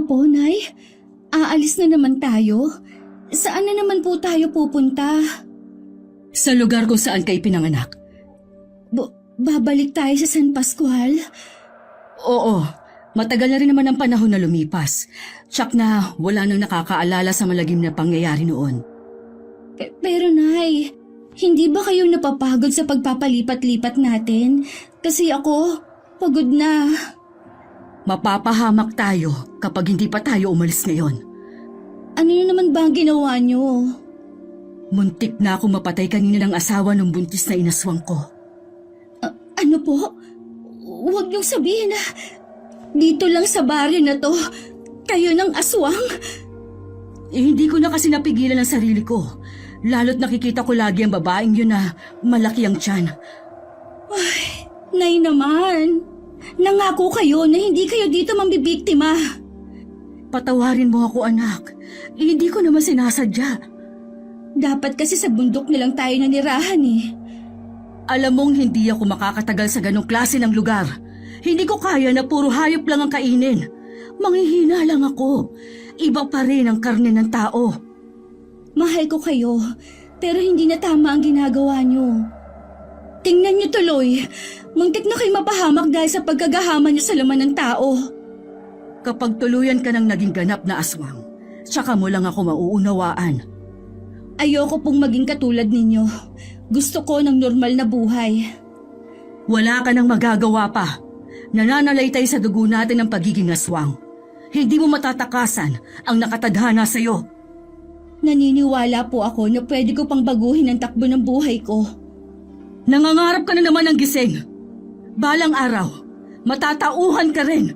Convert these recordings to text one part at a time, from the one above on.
po, Nay? Aalis na naman tayo? Saan na naman po tayo pupunta? Sa lugar kung saan kayo pinanganak. Babalik tayo sa San Pascual? Oo, matagal na rin naman ang panahon na lumipas. Tsak na wala nang nakakaalala sa malagim na pangyayari noon. Pero Nay, hindi ba kayo napapagod sa pagpapalipat-lipat natin? Kasi ako, pagod na. Mapapahamak tayo kapag hindi pa tayo umalis ngayon. Ano na naman ba ang ginawa niyo? Muntik na akong mapatay kanina ng asawa ng buntis na inaswang ko. Ano po? Huwag niyong sabihin na dito lang sa baryo na to, kayo ng aswang? Hindi ko na kasi napigilan ang sarili ko. Lalo't nakikita ko lagi ang babaeng yun na malaki ang tiyan. Ay, Nay naman. Nangako kayo na hindi kayo dito mambibiktima. Patawarin mo ako, anak. Hindi ko naman sinasadya. Dapat kasi sa bundok nilang tayo nanirahan eh. Alam mong hindi ako makakatagal sa ganong klase ng lugar. Hindi ko kaya na puro hayop lang ang kainin. Manghihina lang ako. Iba pa rin ang karne ng tao. Mahal ko kayo, pero hindi na tama ang ginagawa niyo. Tingnan niyo tuloy. Muntik na kayo mapahamak dahil sa pagkagahama niyo sa laman ng tao. Kapag tuluyan ka ng naging ganap na aswang, tsaka mo lang ako mauunawaan. Ayoko pong maging katulad ninyo. Gusto ko ng normal na buhay. Wala ka nang magagawa pa. Nananalaytay sa dugo natin ang pagiging aswang. Hindi mo matatakasan ang nakatadhana sa'yo. Naniniwala po ako na pwede ko pang baguhin ang takbo ng buhay ko. Nangangarap ka na naman ng gising. Balang araw, matatauhan ka rin.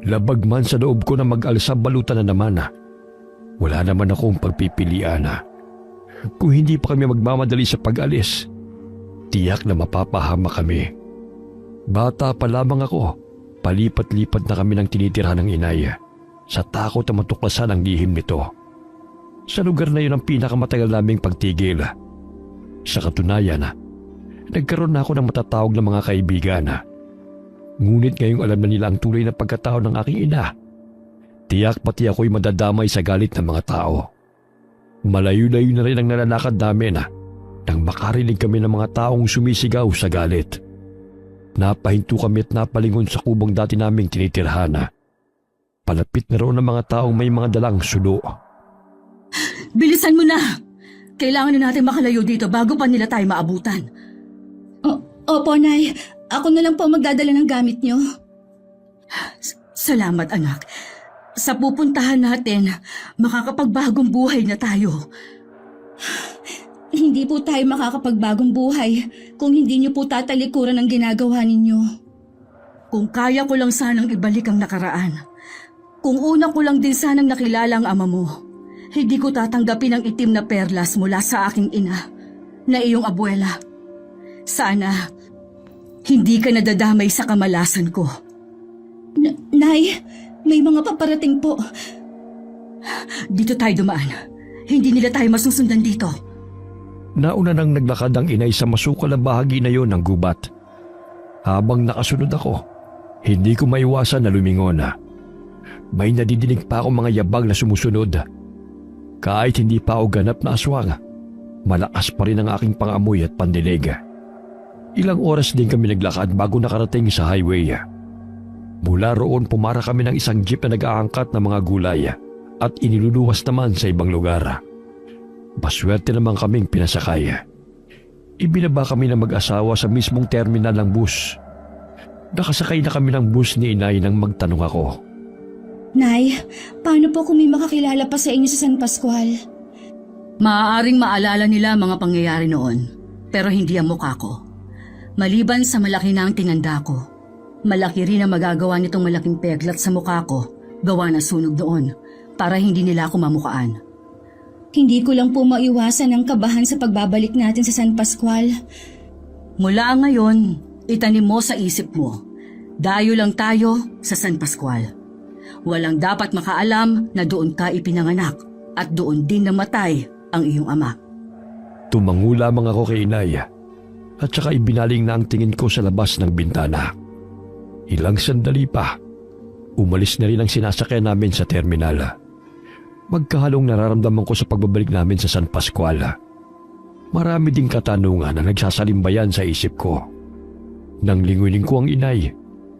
Labag man sa loob ko na mag-alsa balutan na naman. Wala naman akong pagpipilian. Kung hindi pa kami magmamadali sa pag-alis, tiyak na mapapahama kami. Bata pa lamang ako, palipat-lipat na kami ng tinitirahan ng inay sa takot na matuklasan ang lihim nito. Sa lugar na yun ang pinakamatagal naming pagtigil. Sa katunayan, nagkaroon na ako ng matatawag na mga kaibigan. Ngunit ngayong alam na nila ang tuloy na pagkatao ng aking ina, tiyak pati ako'y madadamay sa galit ng mga tao. Malayo-layo na rin ang nalalakad namin nang makarinig kami ng mga taong sumisigaw sa galit. Napahinto kami at napalingon sa kubong dati naming tinitirhan. Palapit na roon ang mga taong may mga dalang sulo. Bilisan mo na! Kailangan na natin makalayo dito bago pa nila tayo maabutan. Opo, Nay. Ako na lang po magdadala ng gamit niyo. Salamat, anak. Sa pupuntahan natin, makakapagbagong buhay na tayo. Hindi po tayo makakapagbagong buhay kung hindi niyo po tatalikuran ang ginagawa ninyo. Kung kaya ko lang sanang ibalik ang nakaraan. Kung una ko lang din sanang nakilala ang ama mo, hindi ko tatanggapin ang itim na perlas mula sa aking ina, na iyong abuela. Sana, hindi ka nadadamay sa kamalasan ko. Nay, may mga paparating po. Dito tayo dumaan. Hindi nila tayo masusundan dito. Nauna nang naglakad ang inay sa masukal na bahagi na yon ng gubat. Habang nakasunod ako, hindi ko maiwasan na lumingon. May nadidinig pa akong mga yabag na sumusunod. Kahit hindi pa ako ganap na aswang, malakas pa rin ang aking pangamoy at pandinig. Ilang oras din kami naglakad bago nakarating sa highway. Mula roon pumara kami ng isang jeep na nag-aangkat ng mga gulay at iniluluwas naman sa ibang lugar. Paswerte naman kaming pinasakay. Ibinaba kami ng mag-asawa sa mismong terminal ng bus. Nakasakay na kami ng bus ni inay nang magtanong ako. Nay, paano po kung may makakilala pa sa inyo sa San Pascual? Maaaring maalala nila ang mga pangyayari noon, pero hindi ang mukha ko. Maliban sa malaki na ang tinanda ko, malaki rin ang magagawa nitong malaking peklat sa mukha ko, gawa na sunog doon, para hindi nila ako mamukaan. Hindi ko lang po maiwasan ang kabahan sa pagbabalik natin sa San Pascual. Mula ngayon, itanim mo sa isip mo, dayo lang tayo sa San Pascual. Walang dapat makaalam na doon ka ipinanganak at doon din namatay ang iyong ama. Tumango lamang ako kay inay at saka ibinaling na ang tingin ko sa labas ng bintana. Ilang sandali pa, Umalis na rin ang sinasakyan namin sa terminal. Magkahalong nararamdaman ko sa pagbabalik namin sa San Pascual. Marami ding katanungan na nagsasalimbayan sa isip ko. Nang lingunin ko ang inay,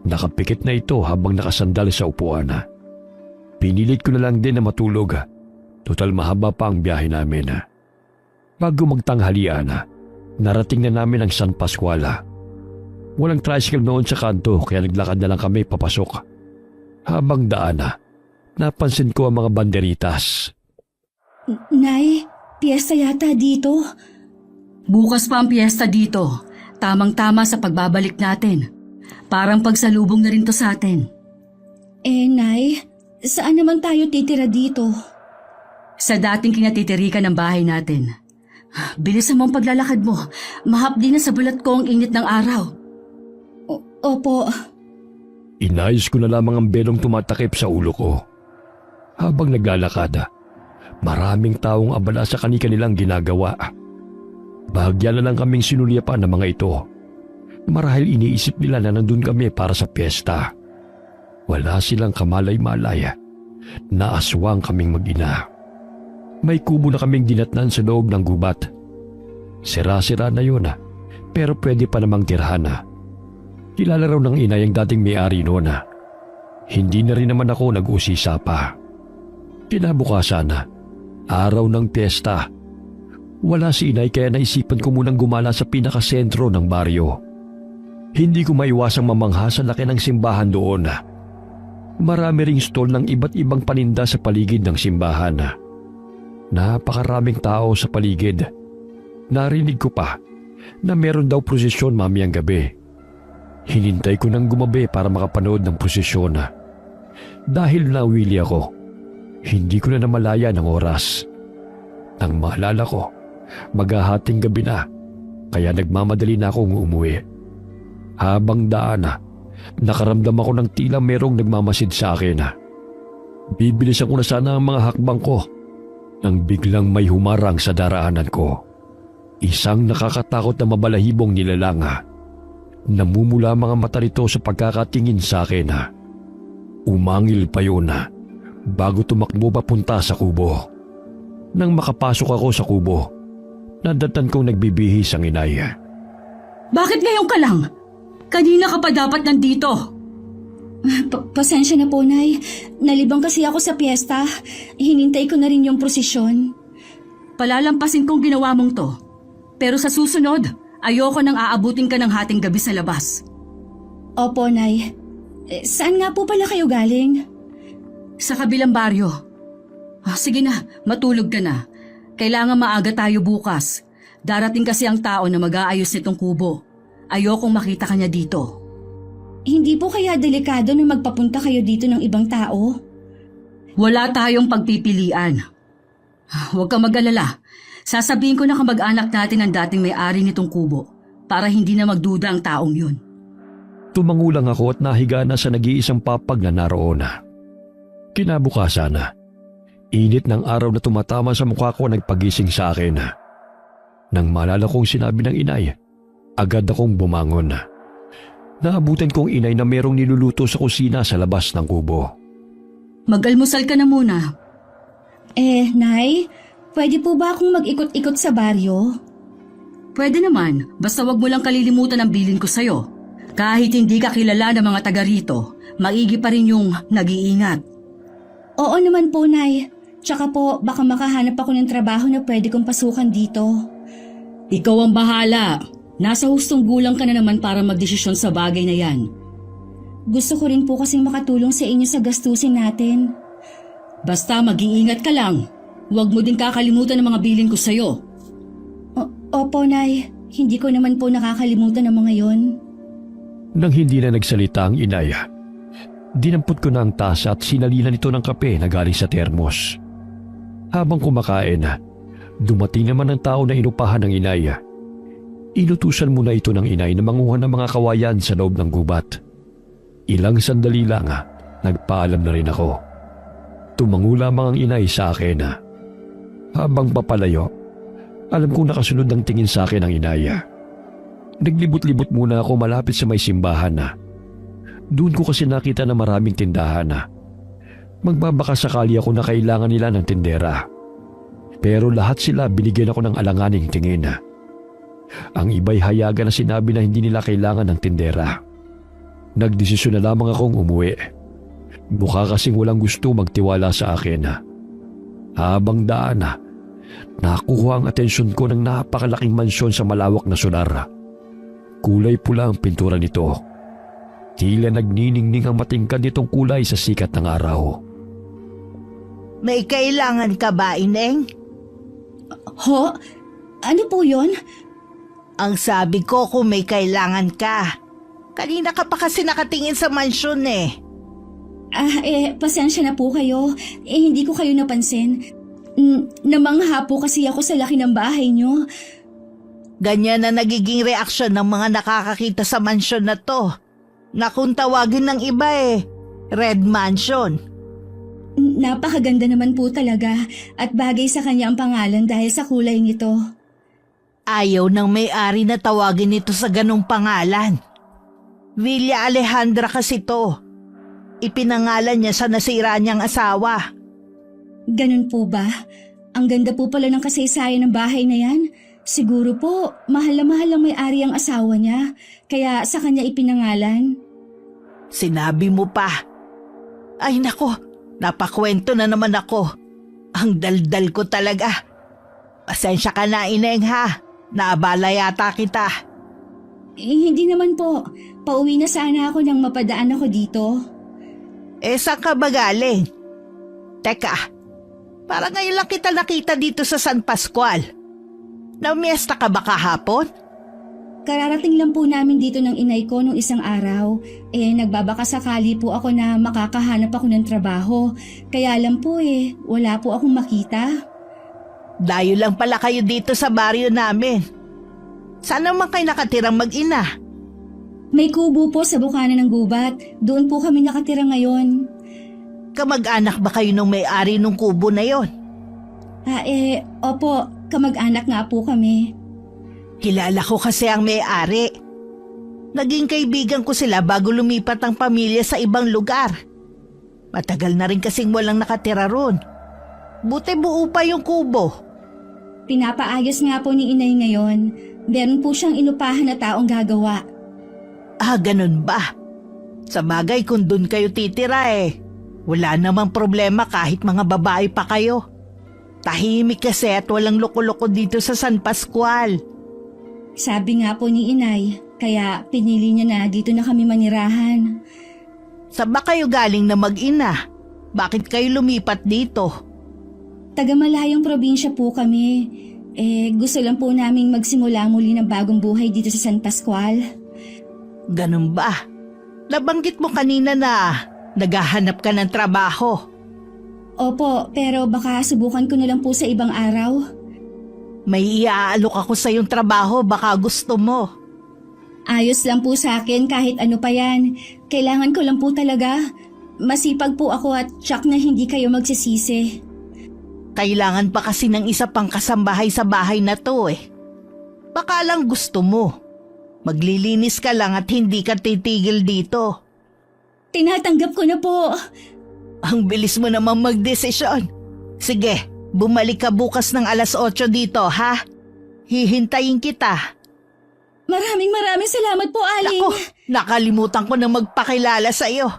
nakapikit na ito habang nakasandal sa upuan. Pinilit ko na lang din na matulog. Total mahaba pa ang biyahe namin. Bago magtanghalian, narating na namin ang San Pascual. Walang tricycle noon sa kanto kaya naglakad na lang kami papasok. Habang daan, napansin ko ang mga banderitas. Nay, piyesta yata dito. Bukas pa ang piyesta dito. Tamang-tama sa pagbabalik natin. Parang pagsalubong na rin to sa atin. Nay, saan naman tayo titira dito? Sa dating kinatitirikan ng bahay natin. Bilisan mo ang paglalakad mo. Mahapdi na sa balat ko ang init ng araw. Opo. Inayos ko na lamang ang belong tumatakip sa ulo ko. Habang naglalakad, maraming taong abala sa kani-kanilang ginagawa. Bahagya na lang kaming sinulyapan ng mga ito. Marahil iniisip nila na nandun kami para sa piyesta. Wala silang kamalay-malay. Naaswang kaming mag-ina. May kubo na kaming dinatnan sa loob ng gubat. Sira-sira na yun, pero pwede pa namang tirhan. Kilala raw ng inay ang dating may-ari noon. Hindi na rin naman ako nag-usisa pa. Kinabukasan, araw ng piyesta. Wala si inay kaya naisipan ko munang gumala sa pinakasentro ng baryo. Hindi ko maiwasang mamangha sa laki ng simbahan doon. Marami ring stall ng iba't ibang paninda sa paligid ng simbahan. Napakaraming tao sa paligid. Narinig ko pa na meron daw prosesyon mamayang gabi. Hinintay ko nang gumabi para makapanood ng prosesyon. Dahil nawili ako, hindi ko na namalaya ng oras. Nang maalala ko, maghahating gabi na, kaya nagmamadali na akong umuwi. Habang daan, nakaramdam ako ng tila merong nagmamasid sa akin. Bibilisan ko na sana ang mga hakbang ko nang biglang may humarang sa daraanan ko. Isang nakakatakot na mabalahibong nilalang. Namumula mga mata nito sa pagkakatingin sa akin. Umangil pa yun bago tumakbo papunta sa kubo. Nang makapasok ako sa kubo, nadatnan kong nagbibihis ang inay. Bakit ngayon ka lang? Kanina ka pa dapat nandito. Pasensya na po, Nay. Nalibang kasi ako sa piyesta. Hinintay ko na rin yung prosesyon. Palalampasin kong ginawa mong to. Pero sa susunod, ayoko nang aabutin ka ng hating gabi sa labas. Opo, Nay. Saan nga po pala kayo galing? Sa kabilang baryo. Sige na, matulog ka na. Kailangan maaga tayo bukas. Darating kasi ang tao na mag-aayos nitong kubo. Ayokong makita ka niya dito. Hindi po kaya delikado na magpapunta kayo dito ng ibang tao? Wala tayong pagpipilian. Huwag kang mag-alala. Sasabihin ko na kamag-anak natin ang dating may-ari nitong kubo para hindi na magduda ang taong yun. Tumangulang ako at nahiga na sa nag-iisang papag na naroon. Kinabukasan, init ng araw na tumatama sa mukha ko nagpagising sa akin. Nang malala kong sinabi ng inay, agad akong bumangon. Naabutan kong inay na merong niluluto sa kusina sa labas ng kubo. Mag-almusal ka na muna. Nay, pwede po ba akong mag-ikot-ikot sa baryo? Pwede naman, basta wag mo lang kalilimutan ang bilin ko sa'yo. Kahit hindi ka kilala ng mga taga rito, maigi pa rin yung nag-iingat. Oo naman po, Nay. Tsaka po, baka makahanap ako ng trabaho na pwede kong pasukan dito. Ikaw ang bahala. Nasa hustong gulang ka na naman para magdesisyon sa bagay na yan. Gusto ko rin po kasing makatulong sa inyo sa gastusin natin. Basta mag-iingat ka lang. Huwag mo din kakalimutan ang mga bilin ko sa'yo. Opo, Nay. Hindi ko naman po nakakalimutan ang mga yon. Nang hindi na nagsalita ang inay, dinampot ko na ang tasa at sinalinan ito ng kape na galing sa termos. Habang kumakain, dumating naman ang tao na inupahan ng inay. Inutusan muna ito ng inay na manguha ng mga kawayan sa loob ng gubat. Ilang sandali lang, nagpaalam na rin ako. Tumango lamang ang inay sa akin. Habang papalayo, alam kong nakasunod ng tingin sa akin ang inay. Naglibot-libot muna ako malapit sa may simbahan. Doon ko kasi nakita na maraming tindahan na. Magbabaka sakali ako na kailangan nila ng tindera. Pero lahat sila binigyan ako ng alanganing tingin. Ang iba'y hayagan na sinabi na hindi nila kailangan ng tindera. Nagdesisyon na lamang akong umuwi. Mukha kasing walang gusto magtiwala sa akin. Habang daan nakuha ang atensyon ko ng napakalaking mansyon sa malawak na solar. Kulay pula ang pintura nito. Tila nagniningning ang matingkad nitong kulay sa sikat ng araw. May kailangan ka ba, Ineng? Ho? Ano po yon? Ang sabi ko kung may kailangan ka. Kanina ka pa kasi nakatingin sa mansyon eh. Pasensya na po kayo. Hindi ko kayo napansin. Namangha po kasi ako sa laki ng bahay nyo. Ganyan na nagiging reaksyon ng mga nakakakita sa mansyon na to. Na kung tawagin ng iba Red Mansion. Napakaganda naman po talaga at bagay sa kanya ang pangalan dahil sa kulay nito. Ayaw ng may-ari na tawagin ito sa ganong pangalan. Villa Alejandra kasi to. Ipinangalan niya sa nasira niyang asawa. Ganun po ba? Ang ganda po pala ng kasaysayan ng bahay na yan. Siguro po, mahal na mahal ang may-ari ang asawa niya, kaya sa kanya ipinangalan. Sinabi mo pa. Ay nako, napakwento na naman ako. Ang daldal ko talaga. Pasensya ka na, Ineng ha. Naabala yata kita. Hindi naman po. Pauwi na sana ako nang mapadaan ako dito. Saan ka ba galing? Teka, parang ngayon lang kita nakita dito sa San Pascual. Naumiesta ka ba kahapon? Kararating lang po namin dito ng inay ko nung isang araw. Nagbabaka sakali po ako na makakahanap ako ng trabaho. Kaya lang po wala po akong makita. Dayo lang pala kayo dito sa baryo namin. Saan naman kayo nakatirang mag-ina? May kubo po sa bukana ng gubat. Doon po kami nakatira ngayon. Kamag-anak ba kayo nung may-ari nung kubo na yon? Opo, kamag-anak nga po kami. Kilala ko kasi ang may-ari. Naging kaibigan ko sila bago lumipat ang pamilya sa ibang lugar. Matagal na rin kasing walang nakatira ron. Buti buo pa yung kubo. Pinapaayos nga po ni inay ngayon. Meron po siyang inupahan na taong gagawa. Ganun ba? Sa bagay kung dun kayo titira wala namang problema kahit mga babae pa kayo. Tahimik kasi at walang loko-loko dito sa San Pascual. Sabi nga po ni inay, kaya pinili niya na dito na kami manirahan. Saan ba kayo galing na mag-ina? Bakit kayo lumipat dito? Taga-malayong probinsya po kami. Gusto lang po naming magsimula muli ng bagong buhay dito sa San Pascual. Ganun ba? Nabanggit mo kanina na naghahanap ka ng trabaho. Opo, pero baka subukan ko na lang po sa ibang araw. May iaalok ako sa iyong trabaho, baka gusto mo. Ayos lang po sa akin kahit ano pa yan. Kailangan ko lang po talaga. Masipag po ako at tsak na hindi kayo magsisisi. Kailangan pa kasi ng isa pang kasambahay sa bahay na to Baka lang gusto mo. Maglilinis ka lang at hindi ka titigil dito. Tinatanggap ko na po. Ang bilis mo naman magdesisyon. Sige, bumalik ka bukas ng 8:00 dito, ha? Hihintayin kita. Maraming salamat po, Aling. Naku, nakalimutan ko na magpakilala sa iyo.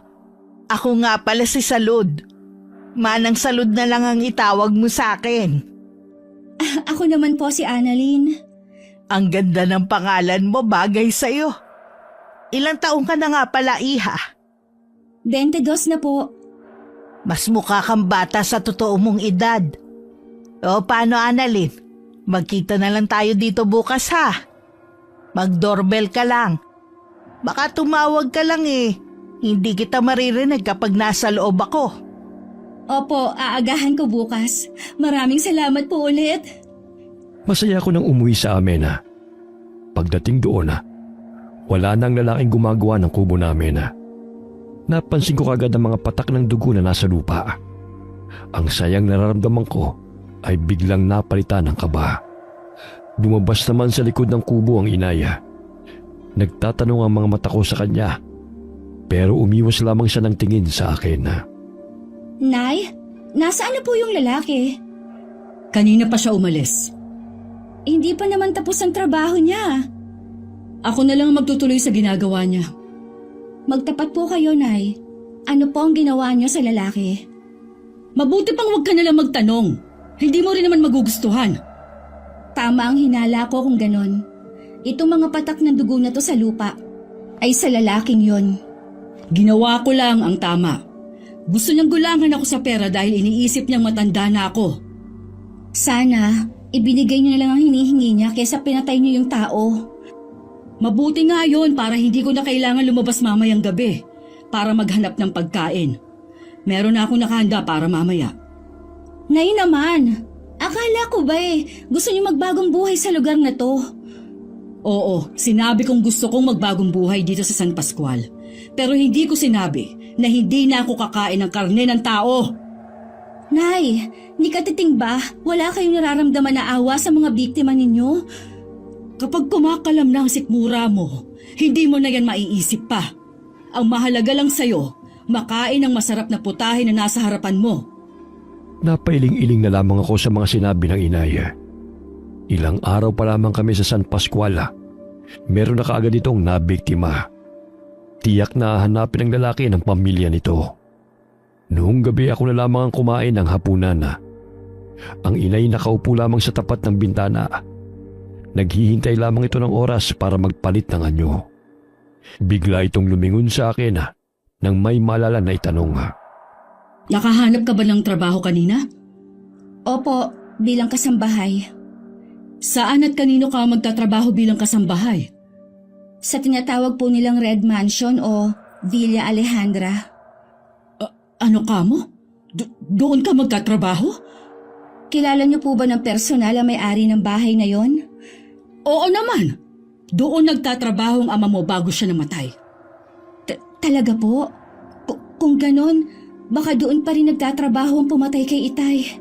Ako nga pala si Salud. Manang Salud na lang ang itawag mo sa akin. Ako naman po si Annalyn. Ang ganda ng pangalan mo, bagay sa iyo. Ilang taong ka na nga pala, iha? 22 na po. Mas mukha kang bata sa totoo mong edad. O paano, Annalyn? Magkita na lang tayo dito bukas, ha? Mag-doorbell ka lang. Baka tumawag ka lang Hindi kita maririnig kapag nasa loob ako. Opo, aagahan ko bukas. Maraming salamat po ulit. Masaya ako nang umuwi sa amin. Pagdating doon, wala nang lalaking gumagawa ng kubo namin. Napansin ko kagad ang mga patak ng dugo na nasa lupa. Ang sayang nararamdaman ko ay biglang napalitan ng kaba. Lumabas naman sa likod ng kubo ang inaya. Nagtatanong ang mga mata ko sa kanya. Pero umiwas lamang siya ng tingin sa akin. Nay, nasaan na po yung lalaki? Kanina pa siya umalis. Hindi pa naman tapos ang trabaho niya. Ako na lang ang magtutuloy sa ginagawa niya. Magtapat po kayo, Nay. Ano po ang ginawa niyo sa lalaki? Mabuti pang huwag ka na lang magtanong. Hindi mo rin naman magugustuhan. Tama ang hinala ko kung ganon. Itong mga patak ng dugo na to sa lupa ay sa lalaking yon. Ginawa ko lang ang tama. Gusto niyang gulangan ako sa pera dahil iniisip niyang matanda na ako. Sana, ibinigay niyo na lang ang hinihingi niya kaysa pinatay niyo yung tao. Mabuti nga yon para hindi ko na kailangan lumabas mamayang gabi para maghanap ng pagkain. Meron na akong nakahanda para mamaya. Nay naman, akala ko ba gusto niyo magbagong buhay sa lugar na to? Oo, sinabi kong gusto kong magbagong buhay dito sa San Pascual. Pero hindi ko sinabi na hindi na ako kakain ng karne ng tao. Nay, ni katiting ba wala kayong nararamdaman na awa sa mga biktima ninyo? Kapag kumakalam na ang sikmura mo, hindi mo na yan maiisip pa. Ang mahalaga lang sa'yo, makain ng masarap na putahe na nasa harapan mo. Napailing-iling na lamang ako sa mga sinabi ng inay. Ilang araw pa lamang kami sa San Pascual. Meron na kaagad itong nabiktima. Tiyak na hanapin ng lalaki ng pamilya nito. Noong gabi ako na lamang ang kumain ng hapunan. Ang inay nakaupo lamang sa tapat ng bintana. Naghihintay lamang ito ng oras para magpalit ng anyo. Bigla itong lumingon sa akin nang may malala na itanong. Nakahanap ka ba ng trabaho kanina? Opo, bilang kasambahay. Saan at kanino ka magtatrabaho bilang kasambahay? Sa tinatawag po nilang Red Mansion o Villa Alejandra. Ano ka mo? Doon ka magtatrabaho? Kilala niyo po ba ng personal ang may-ari ng bahay na yon? Oo naman. Doon nagtatrabaho ang ama mo bago siya namatay. Talaga po? Kung ganon, baka doon pa rin nagtatrabaho ang pumatay kay Itay.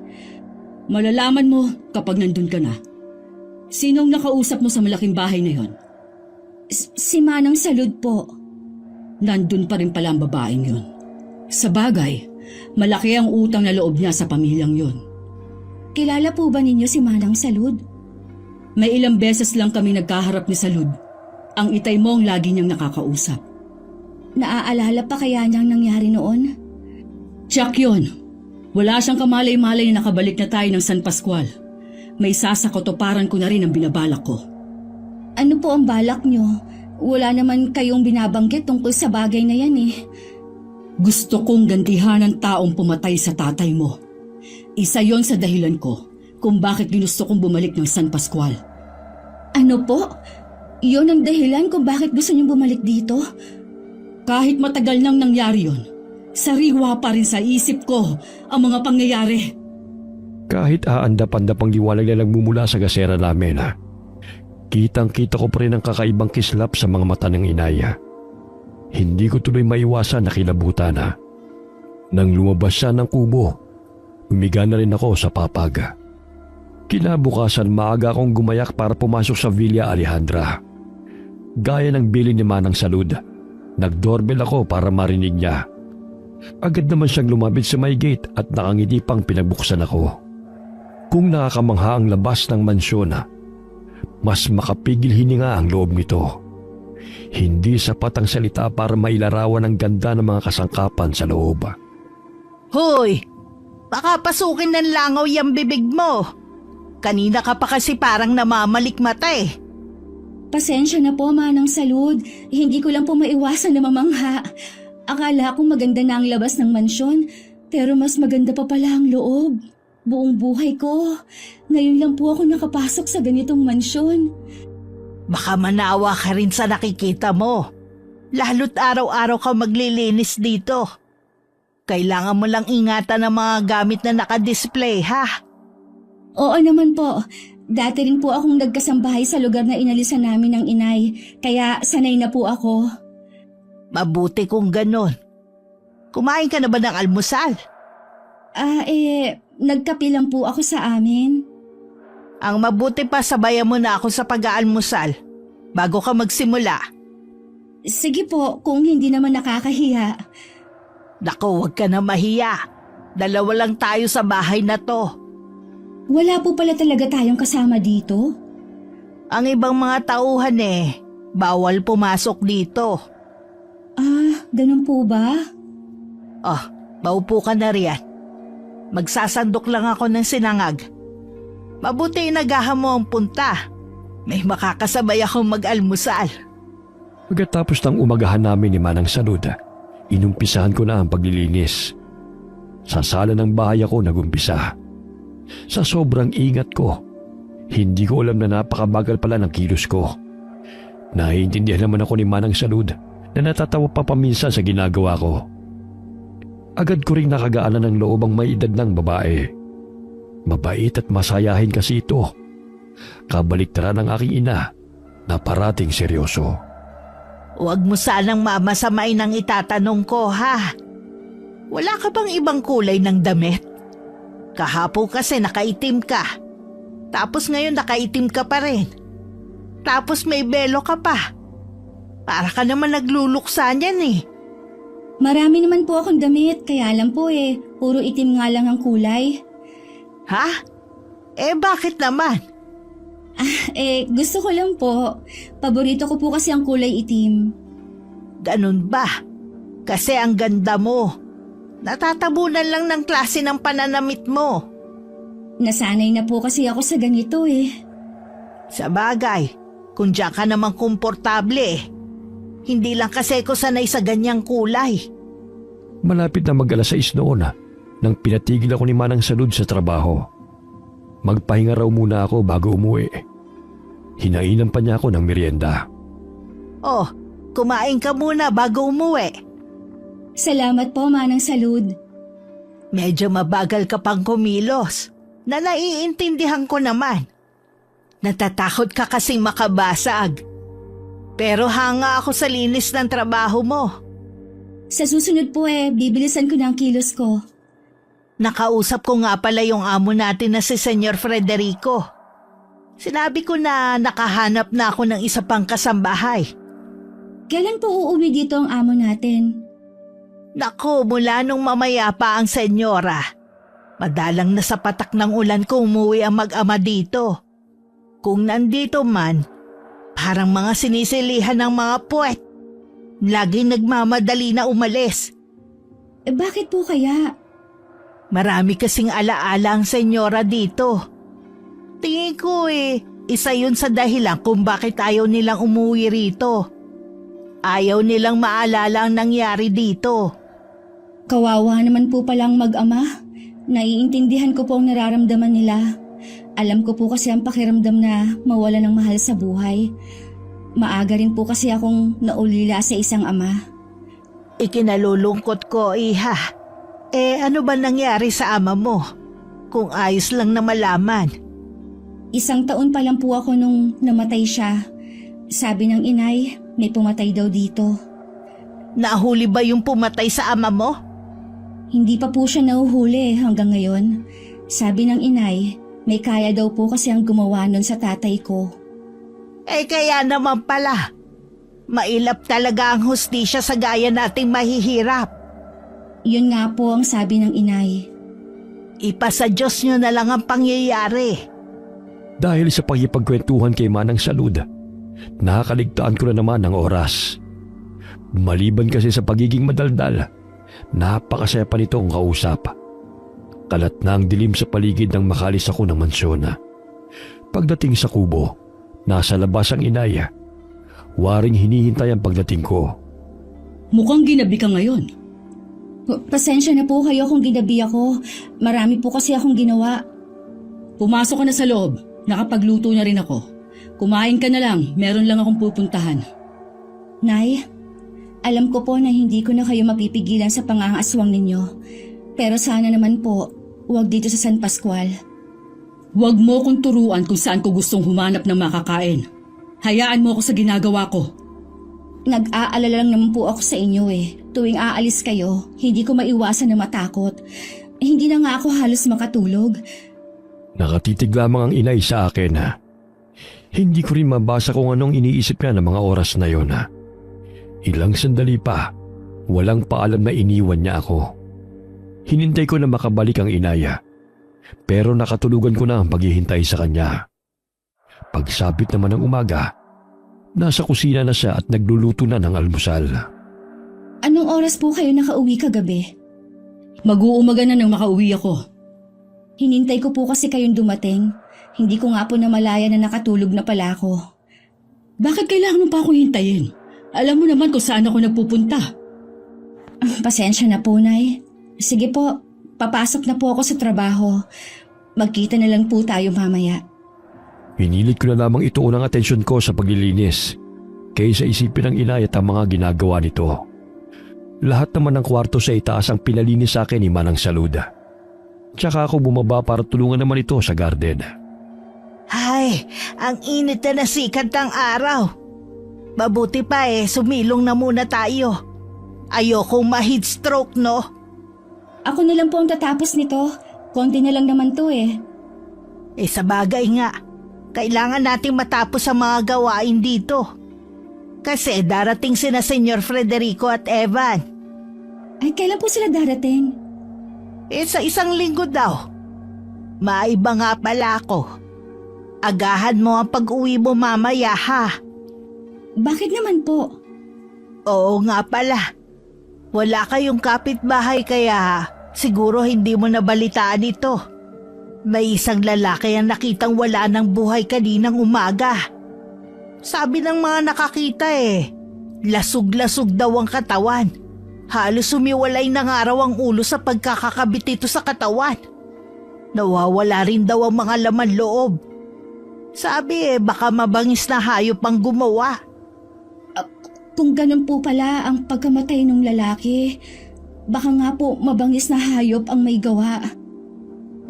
Malalaman mo kapag nandun ka na. Sinong nakausap mo sa malaking bahay na yon? Si Manang Salud po. Nandun pa rin pala ang babaeng yun. Sa bagay, malaki ang utang na loob niya sa pamilyang yun. Kilala po ba ninyo si Manang Salud? May ilang beses lang kami nagkaharap ni Salud. Ang Itay mo ang lagi niyang nakakausap. Naaalala pa kaya niyang nangyari noon? Tiyak yun. Wala siyang kamalay-malay na nakabalik na tayo ng San Pascual. May sasakotoparan ko na rin ang binabalak ko. Ano po ang balak niyo? Wala naman kayong binabanggit tungkol sa bagay na yan eh. Gusto kong gantihan ang taong pumatay sa tatay mo. Isa yon sa dahilan ko kung bakit ginusto kong bumalik ng San Pascual. Ano po? Iyon ang dahilan kung bakit gusto niyong bumalik dito? Kahit matagal nang nangyari yon, sariwa pa rin sa isip ko ang mga pangyayari. Kahit aandap-andap ang liwanag na nagmumula sa gasera namin, kitang-kita ko pa rin ang kakaibang kislap sa mga mata ng inaya. Hindi ko tuloy maiwasan na kilabutan. Nang lumabas siya ng kubo, umiga na rin ako sa papag. Kinabukasan maaga akong gumayak para pumasok sa Villa Alejandra. Gaya ng bilin ni Manang Salud, nag-doorbell ako para marinig niya. Agad naman siyang lumapit sa may gate at nakangiti pang pinagbuksan ako. Kung nakakamangha ang labas ng mansyon, mas makapigil hininga ang loob nito. Hindi sapat ang salita para mailarawan ang ganda ng mga kasangkapan sa loob. Hoy! Baka pasukin ng langaw yung bibig mo. Kanina ka pa kasi parang namamalikmata eh. Pasensya na po, Manang Salud. Hindi ko lang po maiwasan na mamangha. Akala ko maganda na ang labas ng mansyon, pero mas maganda pa pala ang loob. Buong buhay ko, ngayon lang po ako nakapasok sa ganitong mansyon. Baka manawa ka rin sa nakikita mo. Lalo't araw-araw ka maglilinis dito. Kailangan mo lang ingatan ang mga gamit na nakadisplay, ha? Oo naman po. Dati rin po akong nagkasambahay sa lugar na inalisan namin ng inay, kaya sanay na po ako. Mabuti kung ganon. Kumain ka na ba ng almusal? Nagkape lang po ako sa amin. Ang mabuti pa sabayan mo na ako sa pag-aalmusal bago ka magsimula. Sige po, kung hindi naman nakakahiya. Nako, huwag ka na mahiya. Dalawa lang tayo sa bahay na to. Wala po pala talaga tayong kasama dito. Ang ibang mga tauhan bawal pumasok dito. Ah, ganun po ba? Oh, maupo ka na riyan. Magsasandok lang ako ng sinangag. Mabuti inagahan mo ang punta. May makakasabay akong mag-almusal. Pagkatapos ng umagahan namin ni Manang Salud, inumpisahan ko na ang paglilinis. Sa sala ng bahay ako nagumpisa. Sa sobrang ingat ko, hindi ko alam na napakabagal pala ng kilos ko. Naiintindihan naman ako ni Manang Salud na natatawa pa paminsan sa ginagawa ko. Agad ko ring nakagaanan ng loob ang may edad ng babae. Mabait at masayahin kasi ito. Kabaliktaran ng aking ina na parating seryoso. Huwag mo sanang mamasamain ang itatanong ko, ha? Wala ka bang ibang kulay ng damit? Kahapon kasi nakaitim ka. Tapos ngayon nakaitim ka pa rin. Tapos may belo ka pa. Para ka naman nagluluksa niyan. Marami naman po akong damit, kaya lang po puro itim nga lang ang kulay. Ha? Bakit naman? Gusto ko lang po. Paborito ko po kasi ang kulay itim. Ganun ba? Kasi ang ganda mo. Natatabunan lang ng klase ng pananamit mo. Nasanay na po kasi ako sa ganito. Sa bagay, kung diyan ka namang komportable Hindi lang kasi ko sanay sa ganyang kulay. Malapit na mag-alas 6 noon nang pinatigil ako ni Manang Salud sa trabaho. Magpahinga raw muna ako bago umuwi. Hinainan pa niya ako ng merienda. Oh, kumain ka muna bago umuwi. Salamat po, Manang Salud. Medyo mabagal ka pang kumilos, na naiintindihan ko naman. Natatakot ka kasing makabasag. Pero hanga ako sa linis ng trabaho mo. Sa susunod po bibilisan ko na ang kilos ko. Nakausap ko nga pala yung amo natin na si Senyor Frederico. Sinabi ko na nakahanap na ako ng isa pang kasambahay. Kailan po uuwi dito ang amo natin? Nako, mula nung mamaya pa ang senyora. Madalang na sa patak ng ulan ko umuwi ang mag-ama dito. Kung nandito man, parang mga sinisilihan ng mga puwet. Laging nagmamadali na umalis. Bakit po kaya? Marami kasing alaala ang senyora dito. Tingin ko isa yun sa dahilan kung bakit ayaw nilang umuwi rito. Ayaw nilang maalala ang nangyari dito. Kawawa naman po palang mag-ama. Naiintindihan ko po ang nararamdaman nila. Alam ko po kasi ang pakiramdam na mawala ng mahal sa buhay. Maaga rin po kasi akong naulila sa isang ama. Ikinalulungkot ko, iha. Ano ba nangyari sa ama mo? Kung ayos lang na malaman. 1 taon pa lang po ako nung namatay siya. Sabi ng inay, may pumatay daw dito. Nahuli ba yung pumatay sa ama mo? Hindi pa po siya nahuhuli hanggang ngayon. Sabi ng inay, may kaya daw po kasi ang gumawa nun sa tatay ko. Kaya naman pala. Mailap talaga ang hustisya sa gaya nating mahihirap. Yun nga po ang sabi ng inay. Ipasa Diyos nyo na lang ang pangyayari. Dahil sa pagkipagkwentuhan kay Manang Salud, nakakaligtaan ko na naman ng oras. Maliban kasi sa pagiging madaldal, napakasaya pa nitong kausap. Kalat na ang dilim sa paligid nang makalis ako ng mansyon. Pagdating sa kubo, nasa labas ang inay. Waring hinihintay ang pagdating ko. Mukhang ginabi ka ngayon. Pasensya na po kayo kung ginabi ako. Marami po kasi akong ginawa. Pumasok ka na sa loob. Nakapagluto na rin ako. Kumain ka na lang. Meron lang akong pupuntahan. Nay, alam ko po na hindi ko na kayo mapipigilan sa pangangaswang ninyo. Pero sana naman po, huwag dito sa San Pascual. Huwag mo kong turuan kung saan ko gustong humanap ng makakain. Hayaan mo ako sa ginagawa ko. Nag-aalala lang naman po ako sa inyo Tuwing aalis kayo, hindi ko maiwasan na matakot. Hindi na nga ako halos makatulog. Nakatitig lamang ang inay sa akin. Hindi ko rin mabasa kung anong iniisip niya ng mga oras na yon. Ilang sandali pa, walang paalam na iniwan niya ako. Hinintay ko na makabalik ang inaya, pero nakatulugan ko na ang paghihintay sa kanya. Pagsapit naman ng umaga, nasa kusina na siya at nagluluto na ng almusal. Anong oras po kayo nakauwi kagabi? Mag-uumaga na nang makauwi ako. Hinintay ko po kasi kayong dumating. Hindi ko nga po namalaya na nakatulog na pala ako. Bakit kailangan mo pa ako hintayin? Alam mo naman kung saan ako nagpupunta. Pasensya na po, Nay. Sige po, papasok na po ako sa trabaho. Magkita na lang po tayo mamaya. Pinilit ko na lamang ituon ang atensyon ko sa paglilinis, kaysa isipin ng inay at ang mga ginagawa nito. Lahat naman ng kwarto sa itaas ang pinalinis sa akin ni Manang Salud. Tsaka ako bumaba para tulungan naman ito sa garden. Ay, ang init na sikat ng araw. Mabuti pa sumilong na muna tayo. Ayokong ma-heat stroke, no? Ako na lang po ang tatapos nito. Konti na lang naman to Sa bagay nga, kailangan nating matapos ang mga gawain dito. Kasi darating sina Senyor Frederico at Evan. Ay, kailan po sila darating? Sa isang linggo daw. Maiba nga pala ako. Agahan mo ang pag-uwi mo mamaya, ha? Bakit naman po? Oo nga pala. Wala kayong kapitbahay kaya siguro hindi mo nabalitaan ito. May isang lalaki ang nakitang wala ng buhay kaninang umaga. Sabi ng mga nakakita lasog-lasog daw ang katawan. Halos sumiwalay na nga raw ang ulo sa pagkakakabit ito sa katawan. Nawawala rin daw ang mga laman loob. Sabi baka mabangis na hayop ang gumawa. Kung ganun po pala ang pagkamatay ng lalaki, baka nga po mabangis na hayop ang may gawa.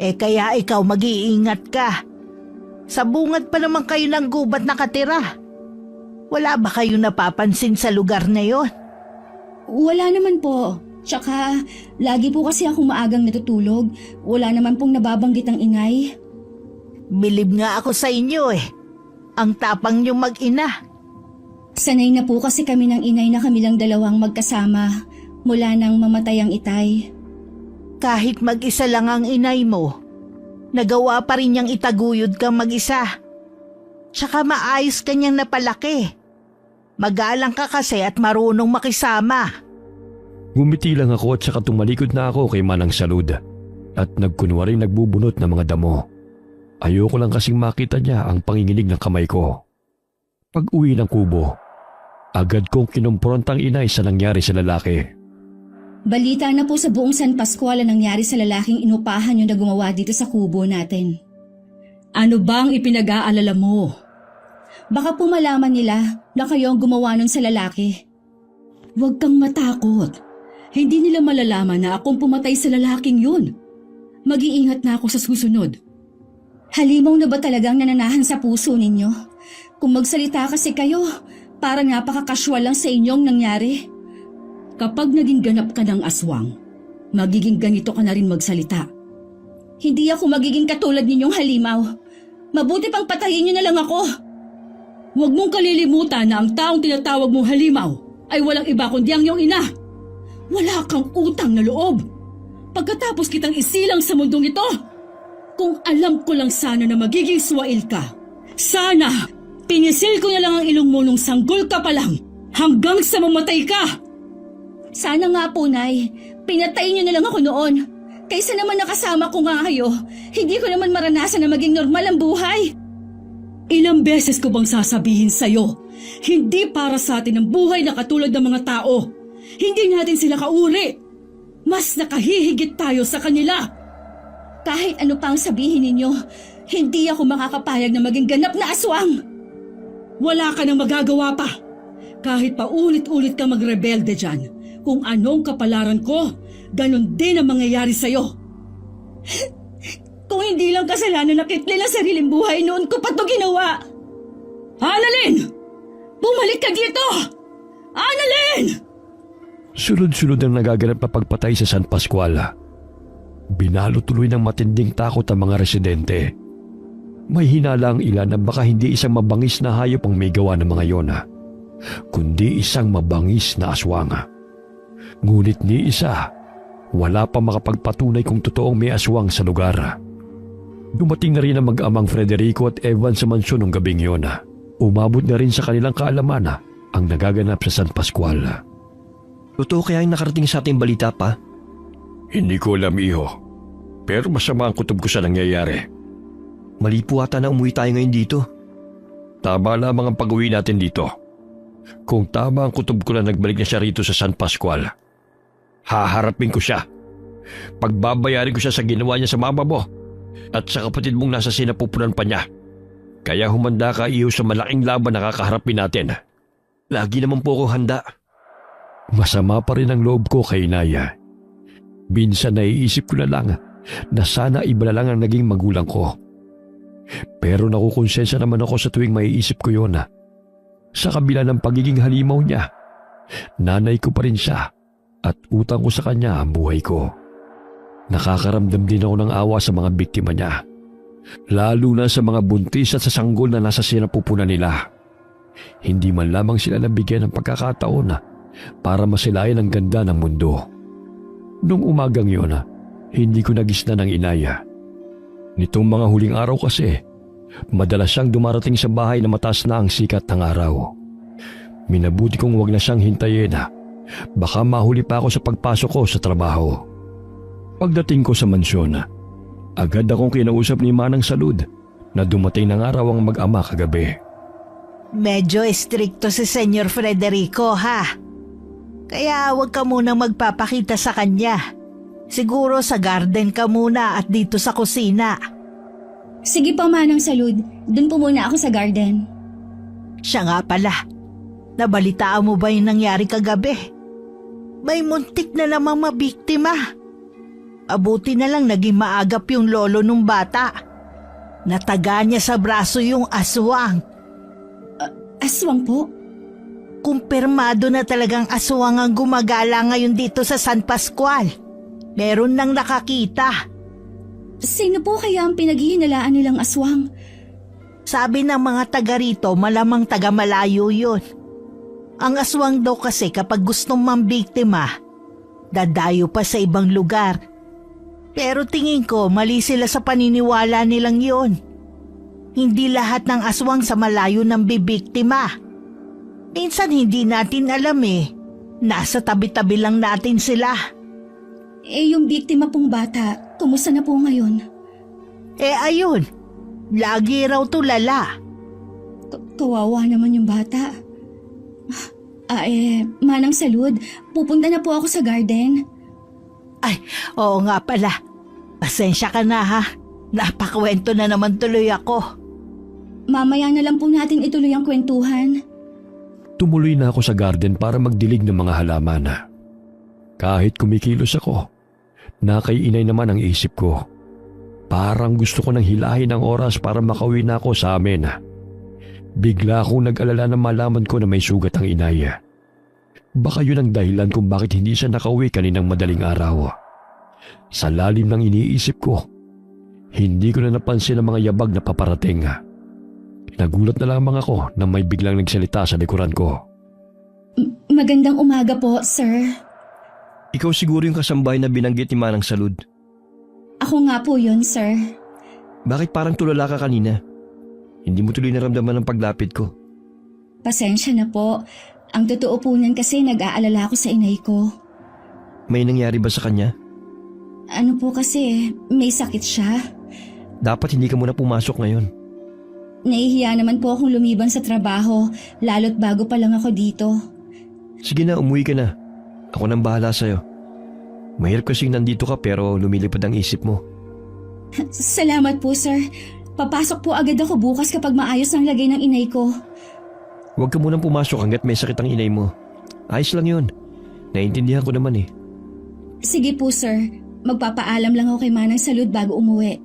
Kaya ikaw mag-iingat ka. Sa bungad pa naman kayo ng gubat nakatira. Wala ba kayo napapansin sa lugar na yon? Wala naman po. Tsaka, lagi po kasi akong maagang natutulog. Wala naman pong nababanggit ang ingay. Bilib nga ako sa inyo Ang tapang niyong mag-ina. Sanay na po kasi kami ng inay na kami lang dalawang magkasama mula nang mamatay ang itay. Kahit mag-isa lang ang inay mo, nagawa pa rin niyang itaguyod kang mag-isa. Tsaka maayos kanyang napalaki. Magalang ka kasi at marunong makisama. Gumiti lang ako at saka tumalikod na ako kay Manang Salud at nagkunwaring nagbubunot ng mga damo. Ayoko lang kasing makita niya ang panginginig ng kamay ko. Pag-uwi ng kubo, agad kong kinumpronta ang inay sa nangyari sa lalaki. Balita na po sa buong San Pascual ang nangyari sa lalaking inupahan yung na gumawa dito sa kubo natin. Ano bang ipinag-aalala mo? Baka po malaman nila na kayo ang gumawa nun sa lalaki. Huwag kang matakot. Hindi nila malalaman na akong pumatay sa lalaking yun. Mag-iingat na ako sa susunod. Halimaw na ba talagang nananahan sa puso ninyo? Kung magsalita kasi kayo, parang napaka-casual lang sa inyong nangyari. Kapag naging ganap ka ng aswang, magiging ganito ka na rin magsalita. Hindi ako magiging katulad ninyong halimaw. Mabuti pang patayin niyo na lang ako. Huwag mong kalilimutan na ang taong tinatawag mong halimaw ay walang iba kundi ang iyong ina. Wala kang utang na loob. Pagkatapos kitang isilang sa mundong ito, kung alam ko lang sana na magiging swail ka, sana pinisil ko na lang ang ilong mo nung sanggol ka pa lang hanggang sa mamatay ka. Sana nga po, Nay. Pinatay niyo na lang ako noon. Kaysa naman nakasama ko nga kayo, hindi ko naman maranasan na maging normal ang buhay. Ilang beses ko bang sasabihin sa'yo, hindi para sa atin ang buhay na katulad ng mga tao. Hindi natin sila kauri. Mas nakahihigit tayo sa kanila. Kahit ano pang sabihin ninyo, hindi ako makakapayag na maging ganap na aswang. Wala ka nang magagawa pa. Kahit pa ulit-ulit ka magrebelde dyan, kung anong kapalaran ko, ganon din ang mangyayari sa'yo. Kung hindi lang kasalanan na Kitlin ang sariling buhay, noon ko pa ito ginawa. Annalyn! Bumalik ka dito! Annalyn! Sunod-sunod ang nagaganap na pagpatay sa San Pascual. Binalo tuloy ng matinding takot ang mga residente. May hinala ang ilan na baka hindi isang mabangis na hayop ang may gawa ng mga yon. kundi isang mabangis na aswang. Ngunit ni isa, wala pa makapagpatunay kung totoong may aswang sa lugar. Dumating na rin ang mag-amang Frederico at Evan sa mansyon ng gabing yun. Umabot na rin sa kanilang kaalaman ang nagaganap sa San Pascual. Totoo kaya yung nakarating sa ating balita pa? Hindi ko alam, iho. Pero masama ang kutob ko sa nangyayari. Mali po ata na umuwi tayo ngayon dito. Tama lamang ang pag-uwi natin dito. Kung tama ang kutob ko na nagbalik na siya rito sa San Pascual, haharapin ko siya. Pagbabayarin ko siya sa ginawa niya sa mama mo at sa kapatid mong nasa sinapupunan pa niya. Kaya humanda ka, iho, sa malaking laban na kakaharapin natin. Lagi naman po ako handa. Masama pa rin ang loob ko kay Inaya. Minsan naiisip ko na lang na sana iba na lang ang naging magulang ko. Pero nakukonsensya naman ako sa tuwing maiisip ko yun. Sa kabila ng pagiging halimaw niya, nanay ko pa rin siya at utang ko sa kanya ang buhay ko. Nakakaramdam din ako ng awa sa mga biktima niya, lalo na sa mga buntis at sa sanggol na nasa sinapupunan nila. Hindi man lamang sila nabigyan ng pagkakataon para masilayan ang ganda ng mundo. Nung umagang yun, hindi ko nagisna ng Inaya. Nitong mga huling araw kasi, madalas siyang dumarating sa bahay na mataas na ang sikat ng araw. Minabuti kong wag na siyang hintayin. Baka mahuli pa ako sa pagpasok ko sa trabaho. Pagdating ko sa mansyon, agad akong kinausap ni Manang Salud na dumating ng araw ang mag-ama kagabi. Medyo estrikto si Senyor Frederico, ha? Kaya huwag ka muna magpapakita sa kanya. Siguro sa garden ka muna at dito sa kusina. Sige po, Manang Salud. Doon po muna ako sa garden. Siya nga pala. Nabalitaan mo ba yung nangyari kagabi? May muntik na namang mabiktima. Abuti na lang naging maagap yung lolo nung bata. Nataga niya sa braso yung aswang. Aswang po? Kumpirmado na talagang aswang ang gumagala ngayon dito sa San Pascual. Meron nang nakakita. Sino po kaya ang pinaghihinalaan nilang aswang? Sabi ng mga taga rito, malamang taga malayo yun. Ang aswang daw kasi kapag gustong mambiktima, dadayo pa sa ibang lugar. Pero tingin ko mali sila sa paniniwala nilang yun. Hindi lahat ng aswang sa malayo nang bibiktima. Minsan hindi natin alam Nasa tabi-tabi lang natin sila. Yung biktima pong bata, kumusta na po ngayon? Ayun. Lagi raw tulala. Kawawa naman yung bata. Manang Salud, pupunta na po ako sa garden. Ay, oo nga pala. Pasensya ka na, ha. Napakwento na naman tuloy ako. Mamaya na lang po natin ituloy ang kwentuhan. Tumuloy na ako sa garden para magdilig ng mga halaman. Kahit kumikilos ako, nakaiinay naman ang isip ko. Parang gusto ko nang hilahin ang oras para makauwi na ako sa amin. Bigla akong nag-alala na malaman ko na may sugat ang inay. Baka yun ang dahilan kung bakit hindi siya nakauwi kaninang madaling araw. Sa lalim ng iniisip ko, hindi ko na napansin ang mga yabag na paparating. Nagulat na lamang ako na may biglang nagsalita sa likuran ko. Magandang umaga po, sir. Ikaw siguro yung kasambahay na binanggit ni Manang Salud. Ako nga po yun, sir. Bakit parang tulala ka kanina? Hindi mo tuloy naramdaman ang paglapit ko. Pasensya na po. Ang totoo po niyan kasi nag-aalala ako sa inay ko. May nangyari ba sa kanya? Ano po kasi, may sakit siya. Dapat hindi ka muna pumasok ngayon. Nahihiya naman po akong lumiban sa trabaho, lalo't bago pa lang ako dito. Sige na, umuwi ka na. Ako nang bahala sa'yo. Mahirap kasing nandito ka pero lumilipad ang isip mo. Salamat po, sir. Papasok po agad ako bukas kapag maayos ang lagay ng inay ko. Huwag ka munang pumasok hanggat may sakit ang inay mo. Ayos lang yun. Naiintindihan ko naman Sige po, sir. Magpapaalam lang ako kay Manang Salud bago umuwi.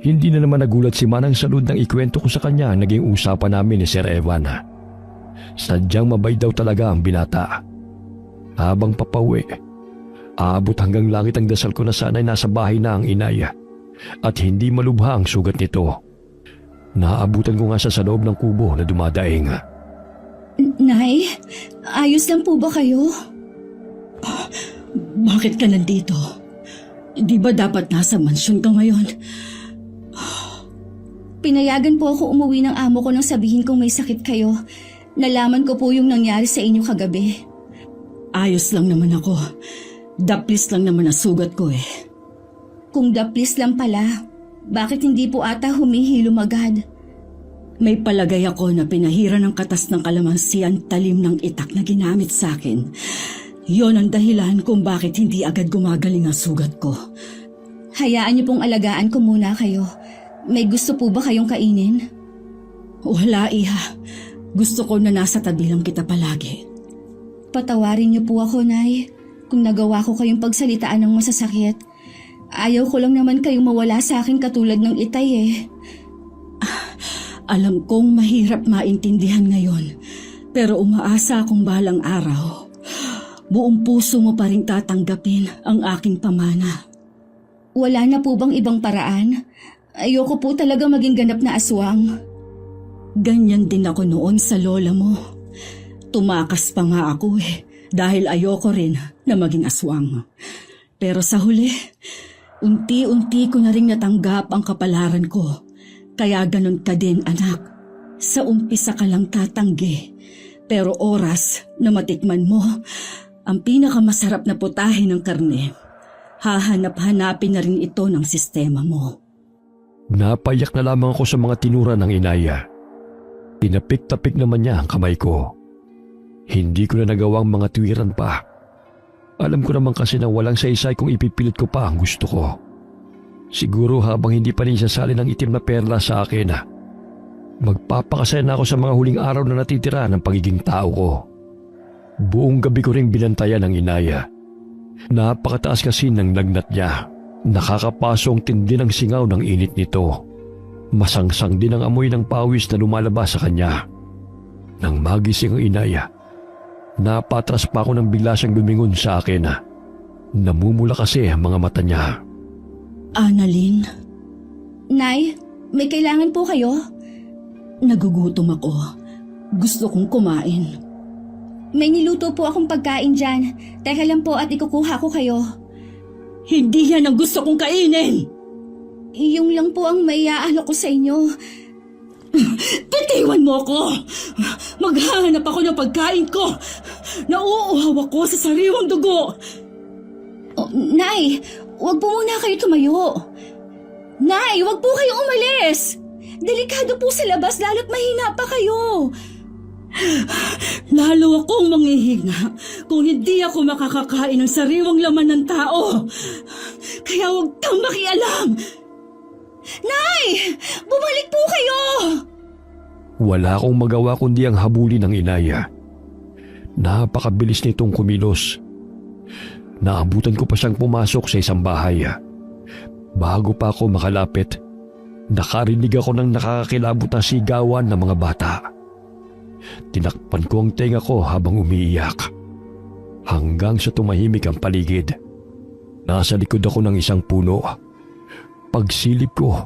Hindi na naman nagulat si Manang Salud nang ikwento ko sa kanya ang naging usapan namin ni Sir Evan. Sadyang mabait daw talaga ang binata. Habang papauwi, aabot hanggang langit ang dasal ko na sana'y nasa bahay na ang inay at hindi malubha ang sugat nito. Naabutan ko nga sa loob ng kubo na dumadaing. Nay, ayos lang po ba kayo? Bakit ka nandito? Di ba dapat nasa mansyon ka ngayon? Pinayagan po ako umuwi ng amo ko nang sabihin kong may sakit kayo. Nalaman ko po yung nangyari sa inyo kagabi. Ayos lang naman ako. Daplis lang naman ang sugat ko eh. Kung daplis lang pala, bakit hindi po ata humihilom agad? May palagay ako na pinahira ng katas ng kalamansi ang talim ng itak na ginamit sa akin. Yon ang dahilan kung bakit hindi agad gumagaling ang sugat ko. Hayaan niyo pong alagaan ko muna kayo. May gusto po ba kayong kainin? Wala, Iha. Gusto ko na nasa tabi lang kita palagi. Patawarin niyo po ako, Nay, kung nagawa ko kayong pagsalitaan ng masasakit. Ayaw ko lang naman kayong mawala sa akin katulad ng itay eh. Alam kong mahirap maintindihan ngayon, pero umaasa akong balang araw. Buong puso mo pa rin tatanggapin ang aking pamana. Wala na po bang ibang paraan? Ayoko po talaga maging ganap na aswang. Ganyan din ako noon sa lola mo. Tumakas pa nga ako dahil ayoko rin na maging aswang. Pero sa huli, unti-unti ko na rin natanggap ang kapalaran ko. Kaya ganun ka din, anak. Sa umpisa ka lang tatanggi. Pero oras na matikman mo ang pinakamasarap na putahe ng karne, hahanap-hanapin na rin ito ng sistema mo. Napayak na lamang ako sa mga tinura ng inaya. Tinapik-tapik naman niya ang kamay ko. Hindi ko na nagawang mga tuwiran pa. Alam ko naman kasi na walang saysay kung ipipilit ko pa ang gusto ko. Siguro habang hindi pa rin sasali ng itim na perla sa akin, magpapakasaya na ako sa mga huling araw na natitira ng pagiging tao ko. Buong gabi ko ring binantayan ng inaya. Napakataas kasi ng lagnat niya. Nakakapaso ang tindi ng singaw ng init nito. Masangsang din ang amoy ng pawis na lumalabas sa kanya. Nang magising ang inaya, napatras pa ako nang bigla siyang lumingon sa akin. Namumula kasi ang mga mata niya. Annalyn, Nay, may kailangan po kayo? nagugutom ako. Gusto kong kumain. May niluto po akong pagkain dyan. Teka lang po at ikukuha ko kayo. Hindi yan ang gusto kong kainin! Yung lang po ang maiaalok ko sa inyo. Bitiwan mo ako! Maghahanap ako ng pagkain ko! Nauuhaw ako sa sariwang dugo! Oh, Nay, wag po muna kayo tumayo. Nay, wag po kayong umalis. Delikado po sa labas lalo't mahina pa kayo. Lalo akong manghihinga kung hindi ako makakakain ng sariwang laman ng tao. Kaya huwag kang makialam! Nay! Bumalik po kayo! Wala akong magawa kundi ang habulin ng inaya. Napakabilis nitong kumilos. Naabutan ko pa siyang pumasok sa isang bahay. Bago pa ako makalapit, nakarinig ako ng nakakakilabot na sigawan ng mga bata. Tinakpan ko ang tenga ko habang umiiyak. Hanggang sa tumahimik ang paligid. Nasa likod ako ng isang puno. Pagsilip ko,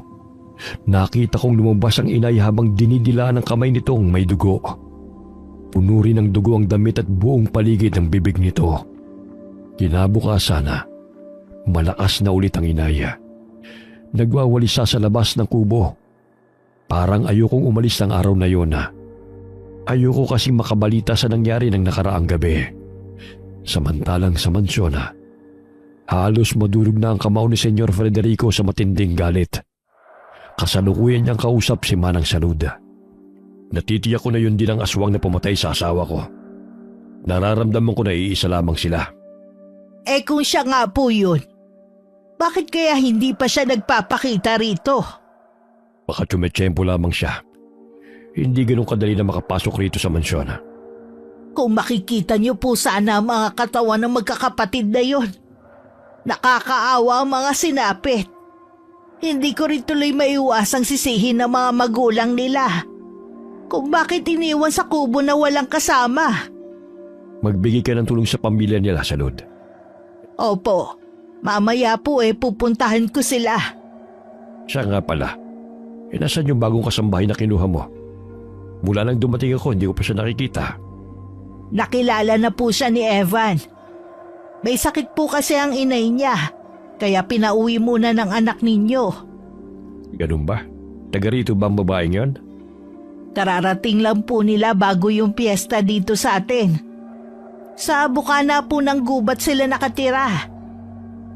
nakita kong lumabas ang inay habang dinidila ng kamay nitong may dugo. Puno rin ng dugo ang damit at buong paligid ng bibig nito. Kinabukasan, malakas na ulit ang inay. Nagwawalisa sa labas ng kubo. Parang ayokong umalis ng araw na yon. Ayoko kasing makabalita sa nangyari ng nakaraang gabi. Samantalang sa mansyon, halos madurog na ang kamao ni Senyor Federico sa matinding galit. Kasalukuyan niyang kausap si Manang Salud. Natitiyak ko na yun din ang aswang na pumatay sa asawa ko. Nararamdaman ko na iisa lamang sila. Eh kung siya nga po yun, bakit kaya hindi pa siya nagpapakita rito? Baka tumetsyempo lamang siya. Hindi ganun kadali na makapasok rito sa mansyon. Kung makikita niyo po sana ang mga katawan ng magkakapatid na yun. Nakakaawa ang mga sinapit. Hindi ko rin tuloy maiwasang sisihin ng mga magulang nila. Kung bakit iniwan sa kubo na walang kasama. Magbigay ka ng tulong sa pamilya nila, Salud. Opo, mamaya po pupuntahan ko sila. Siya nga pala. Nasaan yung bagong kasambahay na kinuha mo? Mula nang dumating ako, hindi ko pa siya nakikita. Nakilala na po siya ni Evan. May sakit po kasi ang inay niya, kaya pinauwi muna ng anak ninyo. Ganun ba? Taga rito ba ang babaeng yon? Kararating lang po nila bago yung piyesta dito sa atin. Sa bukana po ng gubat sila nakatira.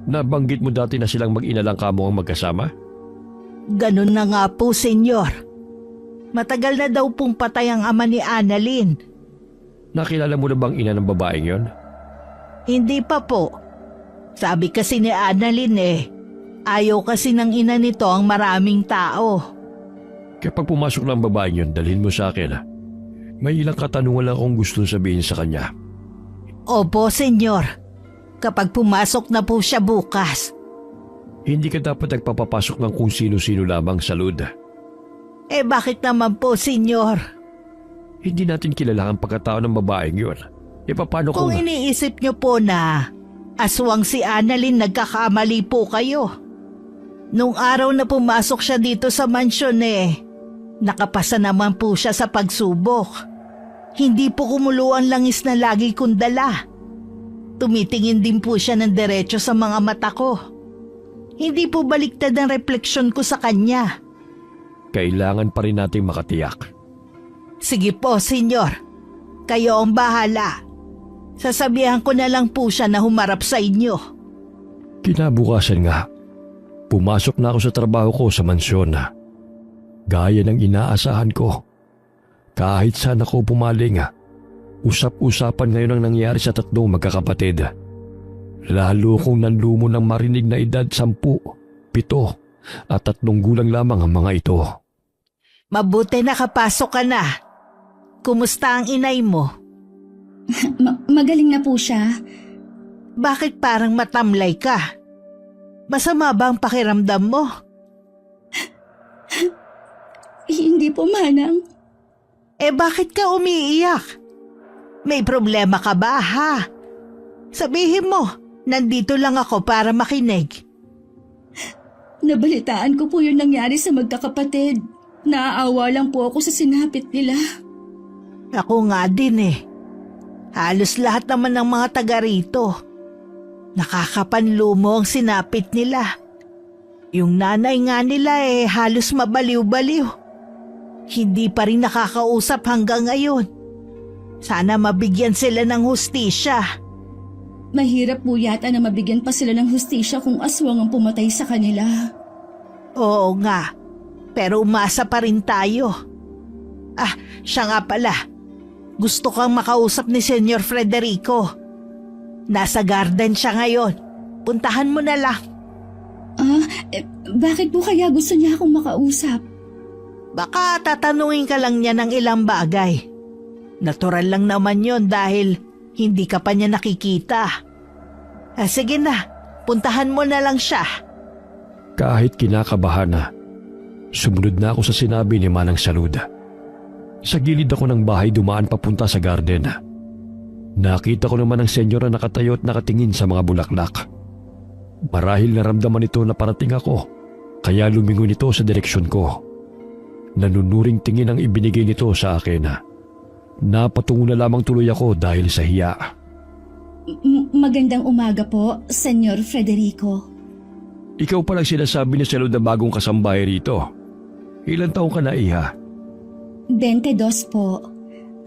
Nabanggit mo dati na silang mag-ina lang kamo ang magkasama? Ganun na nga po, senyor. Matagal na daw pong patay ang ama ni Annalyn. Nakilala mo na bang ina ng babaeng yon? Hindi pa po. Sabi kasi ni Annalyn ayaw kasi ng ina nito ang maraming tao. Kapag pumasok ng babaeng yon, dalhin mo sa akin. May ilang katanungan lang akong gustong sabihin sa kanya. Opo, senyor. Kapag pumasok na po siya bukas. Hindi ka dapat nagpapapasok ng kung sino-sino lamang sa loob. Bakit naman po, senyor? Hindi natin kilala ang pagkatao ng babaeng yon. Paano Kung iniisip niyo po na aswang si Annalyn, nagkakamali po kayo. Nung araw na pumasok siya dito sa mansyon nakapasa naman po siya sa pagsubok. Hindi po kumulo ang langis na lagi kong dala. Tumitingin din po siya ng diretso sa mga mata ko. Hindi po baliktad ang refleksyon ko sa kanya. Kailangan pa rin nating makatiyak. Sige po, senyor. Kayo ang bahala. Sasabihan ko na lang po siya na humarap sa inyo. Kinabukasan nga, pumasok na ako sa trabaho ko sa mansyon. Gaya ng inaasahan ko. Kahit saan ako pumaling, usap-usapan ngayon ang nangyari sa tatlong magkakapatid. Lalo kong nanlumo ng marinig na edad 10, 7 at 3 gulang lamang ang mga ito. Mabuti nakapasok ka na. Kumusta ang inay mo? Magaling na po siya. Bakit parang matamlay ka? Masama ba ang pakiramdam mo? Hindi po, Manang. Bakit ka umiiyak? May problema ka ba, ha? Sabihin mo, nandito lang ako para makinig. Nabalitaan ko po yung nangyari sa magkakapatid. Naaawa lang po ako sa sinapit nila. Ako nga din Halos lahat naman ng mga taga rito. Nakakapanlumo ang sinapit nila. Yung nanay nga nila halos mabaliw-baliw. Hindi pa rin nakakausap hanggang ngayon. Sana mabigyan sila ng hustisya. Mahirap po yata na mabigyan pa sila ng hustisya kung aswang ang pumatay sa kanila. Oo nga, pero umasa pa rin tayo. Siya nga pala. Gusto kang makausap ni Senyor Frederico. Nasa garden siya ngayon. Puntahan mo na lang. Bakit po kaya gusto niya akong makausap? Baka tatanungin ka lang niya ng ilang bagay. Natural lang naman yon dahil hindi ka pa niya nakikita. Sige na, puntahan mo na lang siya. Kahit kinakabahan sumunod na ako sa sinabi ni Manang Saluda. Sa gilid ako ng bahay dumaan papunta sa garden. Nakita ko naman ang senyor na nakatayo at nakatingin sa mga bulaklak. Marahil naramdaman ito na parating ako, kaya lumingon ito sa direksyon ko. Nanunuring tingin ang ibinigay nito sa akin. Napatungo na lamang tuloy ako dahil sa hiya. Magandang umaga po, Senyor Frederico. Ikaw palang sinasabi ni Salud na bagong kasambahay rito. Ilan taong ka na, iha? 22 po.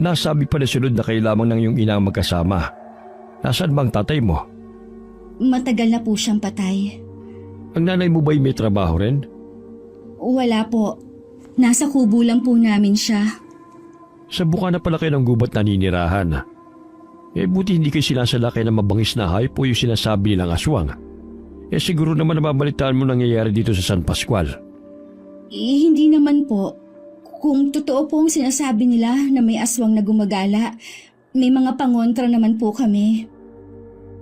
Nasabi pa ni Salud na kayo lamang ng iyong ina ang magkasama. Nasaan bang tatay mo? Matagal na po siyang patay. Ang nanay mo ba'y may trabaho rin? Wala po. Nasa kubo lang po namin siya. Sa buka na pala kayo ng gubat naninirahan. Buti hindi kayo sinasalakay ng mabangis na hayop o yung sinasabi nilang aswang. Siguro naman nababalitaan mo nangyayari dito sa San Pascual. Hindi naman po. Kung totoo po ang sinasabi nila na may aswang na gumagala, may mga pangontra naman po kami.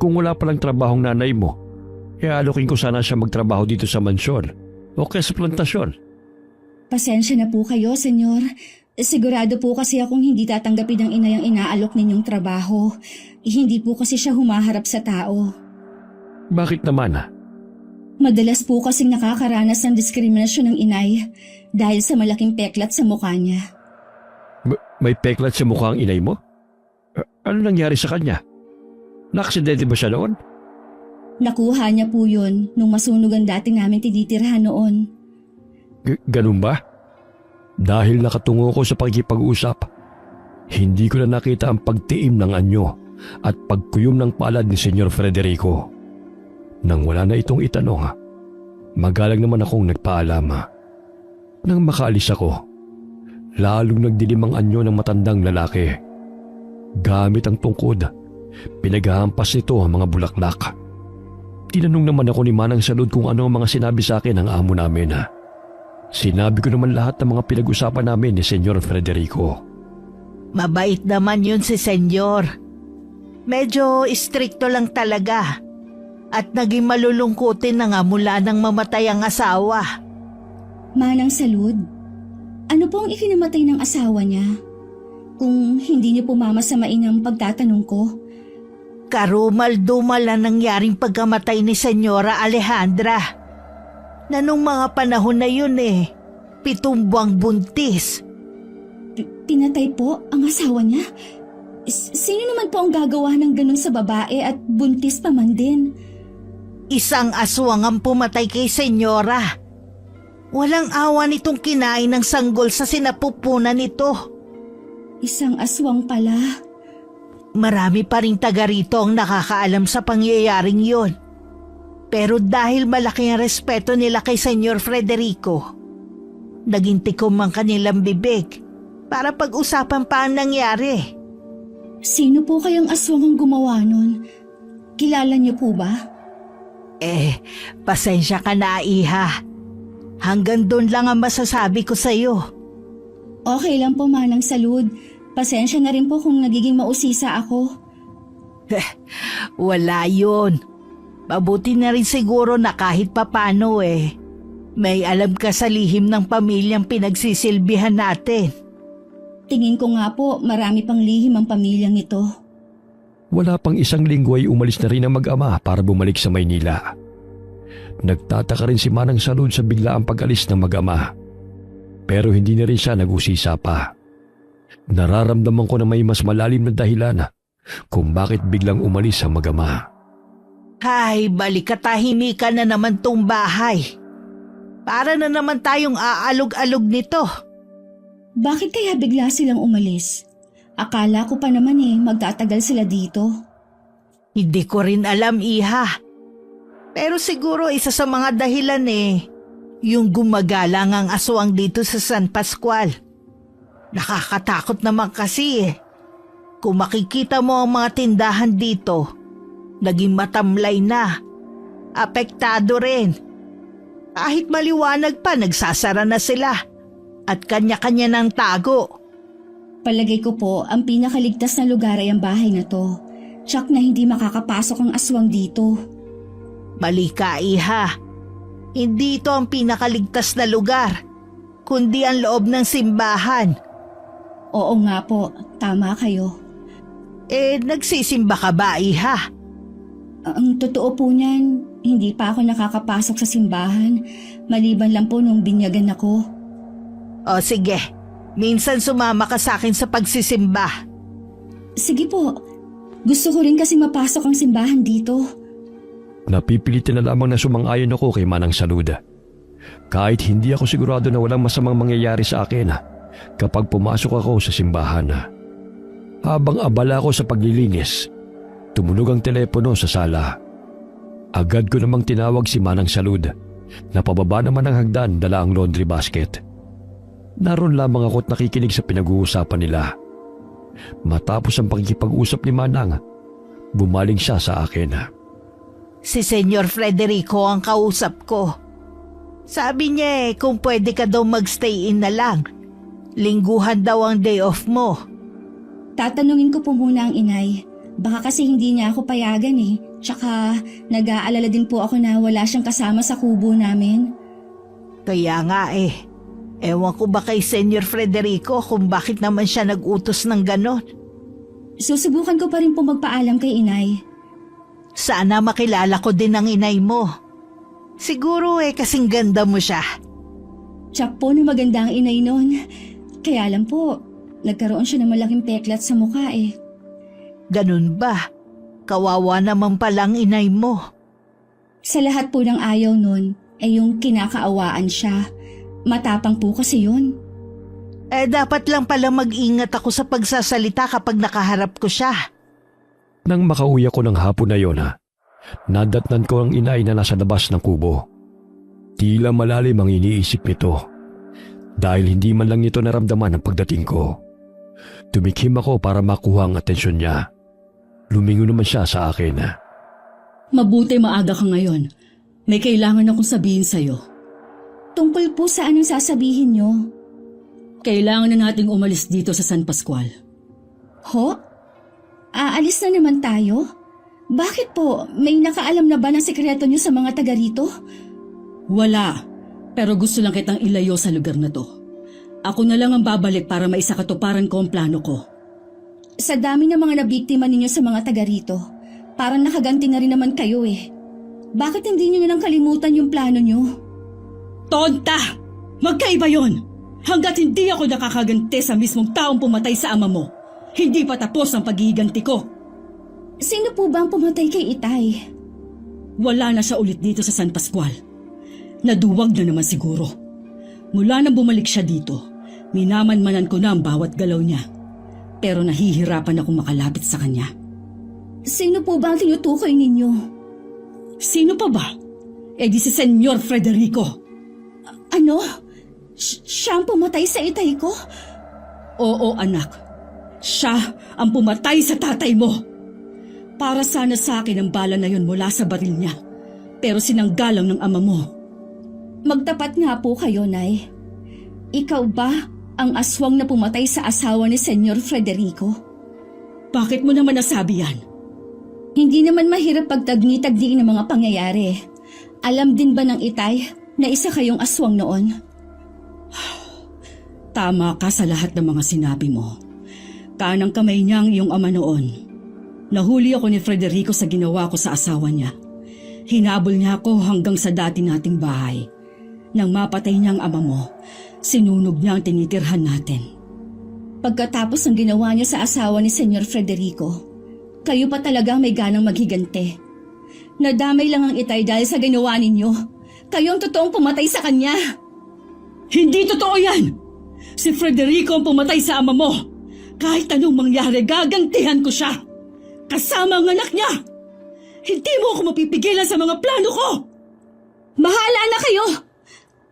Kung wala palang trabahong nanay mo, alokin ko sana siya magtrabaho dito sa mansyon o kaya sa plantasyon. Pasensya na po kayo, senyor. Sigurado po kasi akong hindi tatanggapin ng ina yung inaalok ninyong trabaho. Hindi po kasi siya humaharap sa tao. Bakit naman? Madalas po kasing nakakaranas ng diskriminasyon ng inay dahil sa malaking peklat sa mukha niya. May peklat sa mukha ang inay mo? Ano nangyari sa kanya? Naksidente ba siya noon? Nakuha niya po yun nung masunog ang dati namin tinitirhan noon. Ganun ba? Dahil nakatungo ko sa pagkipag-usap, hindi ko na nakita ang pagtiim ng anyo at pagkuyom ng palad ni Senyor Frederico. Nang wala na itong itanong, magalang naman akong nagpaalam. Nang makaalis ako, lalong nagdilim ang anyo ng matandang lalaki. Gamit ang tungkod, pinaghahampas nito ang mga bulaklak. Tinanong naman ako ni Manang Salud kung ano ang mga sinabi sa akin ng amo namin. Sinabi ko naman lahat ng mga pinag-usapan namin ni Senyor Frederico. Mabait naman yun si Senyor. Medyo istrikto lang talaga. At naging malulungkutin na nga mula nang mamatay ang asawa. Manang Salud, ano po ang ikinamatay ng asawa niya? Kung hindi niyo pumamasamain ang pagtatanong ko. Karumal-dumal ang nangyaring pagkamatay ni Senyora Alejandra. Na nung mga panahon na yun 7 buwang buntis. Pinatay po ang asawa niya? Sino naman po ang gagawa ng ganun sa babae at buntis pa man din? Isang aswang ang pumatay kay Senyora. Walang awa nitong kinain ng sanggol sa sinapupunan nito. Isang aswang pala. Marami pa ring taga rito ang nakakaalam sa pangyayaring yon. Pero dahil malaki ang respeto nila kay Senyor Frederico, naging tikom ang kanilang bibig para pag-usapan pa ang nangyari. Sino po kayang aswang ang gumawa nun? Kilala niyo po ba? Pasensya ka na, Iha. Hanggang doon lang ang masasabi ko sa'yo. Okay lang po, Manang Salud. Pasensya na rin po kung nagiging mausisa ako. Wala yun. Mabuti na rin siguro na kahit papano may alam ka sa lihim ng pamilyang pinagsisilbihan natin. Tingin ko nga po, marami pang lihim ang pamilyang ito. Wala pang isang linggo ay umalis na rin ang mag-ama para bumalik sa Maynila. Nagtataka rin si Manang Salud sa biglaang pag-alis ng mag-ama. Pero hindi na rin siya nag-usisa pa. Nararamdaman ko na may mas malalim na dahilan kung bakit biglang umalis ang mag-ama. Ay, balik katahimikan na naman tong bahay. Para na naman tayong aalog-alog nito. Bakit kaya bigla silang umalis? Akala ko pa naman magtatagal sila dito. Hindi ko rin alam, Iha. Pero siguro isa sa mga dahilan yung gumagalang ang aswang dito sa San Pascual. Nakakatakot naman kasi Kung makikita mo ang mga tindahan dito, naging matamlay na. Apektado rin. Kahit maliwanag pa, nagsasara na sila. At kanya-kanya ng tago. Palagay ko po, ang pinakaligtas na lugar ay ang bahay na to. Tsak na hindi makakapasok ang aswang dito. Mali ka, Iha. Hindi ito ang pinakaligtas na lugar, kundi ang loob ng simbahan. Oo nga po, tama kayo. Nagsisimba ka ba, Iha? Ang totoo po niyan, hindi pa ako nakakapasok sa simbahan, maliban lang po nung binyagan ako. O sige, minsan sumama ka sa akin sa pagsisimba. Sige po, gusto ko rin kasi mapasok ang simbahan dito. Napipilitan na lamang na sumang-ayon ako kay Manang Salud. Kahit hindi ako sigurado na walang masamang mangyayari sa akin kapag pumasok ako sa simbahan. Habang abala ako sa paglilinis, tumunog ang telepono sa sala. Agad ko namang tinawag si Manang Salud na pababa naman ng hagdan dala ang laundry basket. Naroon lamang ako at nakikinig sa pinag-uusapan nila. Matapos ang pagkikipag-usap ni Manang, bumaling siya sa akin. Si Senyor Frederico ang kausap ko. Sabi niya kung pwede ka daw magstay in na lang. Lingguhan daw ang day off mo. Tatanungin ko po muna ang inay. Baka kasi hindi niya ako payagan Tsaka nag-aalala din po ako na wala siyang kasama sa kubo namin. Kaya nga ewan ko ba kay Senyor Frederico kung bakit naman siya nag-utos ng ganon. Susubukan ko pa rin po magpaalam kay inay. Sana makilala ko din ang inay mo. Siguro kasing ganda mo siya. Tsak po na maganda ang inay nun. Kaya lang po, Nagkaroon siya ng malaking peklat sa mukha eh. Ganun ba? Kawawa naman palang inay mo. Sa lahat po ng ayaw nun, ay yung kinakaawaan siya. Matapang po kasi yun. Dapat lang pala mag-ingat ako sa pagsasalita kapag nakaharap ko siya. Nang makauwi ako ng hapon na yon, nadatnan ko ang inay na nasa labas ng kubo. Tila malalim ang iniisip nito. Dahil hindi man lang nito naramdaman ang pagdating ko. Tumikhim ako para makuha ang atensyon niya. Lumingon naman siya sa akin. Mabuti maaga ka ngayon. May kailangan akong sabihin sa'yo. Tungkol po saan ang sasabihin nyo? Kailangan na nating umalis dito sa San Pascual. Ho? Aalis na naman tayo? Bakit po? May nakaalam na ba ng sekreto nyo sa mga taga rito? Wala, pero gusto lang kitang ilayo sa lugar na to. Ako na lang ang babalik para maisakatuparan ko ang plano ko. Sa dami ng mga nabiktima ninyo sa mga taga rito, parang nakaganti na rin naman kayo eh. Bakit hindi nyo na lang kalimutan yung plano nyo? Tonta! Magkaiba yon! Hanggat hindi ako nakakaganti sa mismong taong pumatay sa ama mo, hindi pa tapos ang paghihiganti ko. Sino po ba ang pumatay kay Itay? Wala na siya ulit dito sa San Pascual. Naduwag na naman siguro. Mula nang bumalik siya dito, minamanmanan ko na ang bawat galaw niya. Pero nahihirapan akong makalapit sa kanya. Sino po ba ang tinutukoy ninyo? Sino pa ba? Di si Senyor Frederico. Ano? Siya ang pumatay sa Itay ko? Oo, anak. Siya ang pumatay sa tatay mo. Para sana sa akin ang bala na yon mula sa baril niya. Pero sinanggalang ng ama mo. Magtapat nga po kayo, Nay. Ikaw ba ang aswang na pumatay sa asawa ni Senyor Frederico? Bakit mo naman nasabi yan? Hindi naman mahirap pagtagni-tagdiin ng mga pangyayari. Alam din ba ng Itay na isa kayong aswang noon? Tama ka sa lahat ng mga sinabi mo. Kanang kamay niya ang iyong ama noon. Nahuli ako ni Frederico sa ginawa ko sa asawa niya. Hinabol niya ako hanggang sa dati nating bahay. Nang mapatay niya ang ama mo, sinunog niya ang tinitirhan natin. Pagkatapos ng ginawa niyo sa asawa ni Senyor Frederico, kayo pa talagang may ganang maghigante. Nadamay lang ang Itay dahil sa ginawa ninyo. Kayo ang totoong pumatay sa kanya. Hindi totoo yan! Si Frederico ang pumatay sa ama mo. Kahit anong mangyari, gagantihan ko siya. Kasama ang anak niya. Hindi mo ako mapipigilan sa mga plano ko. Bahala na kayo!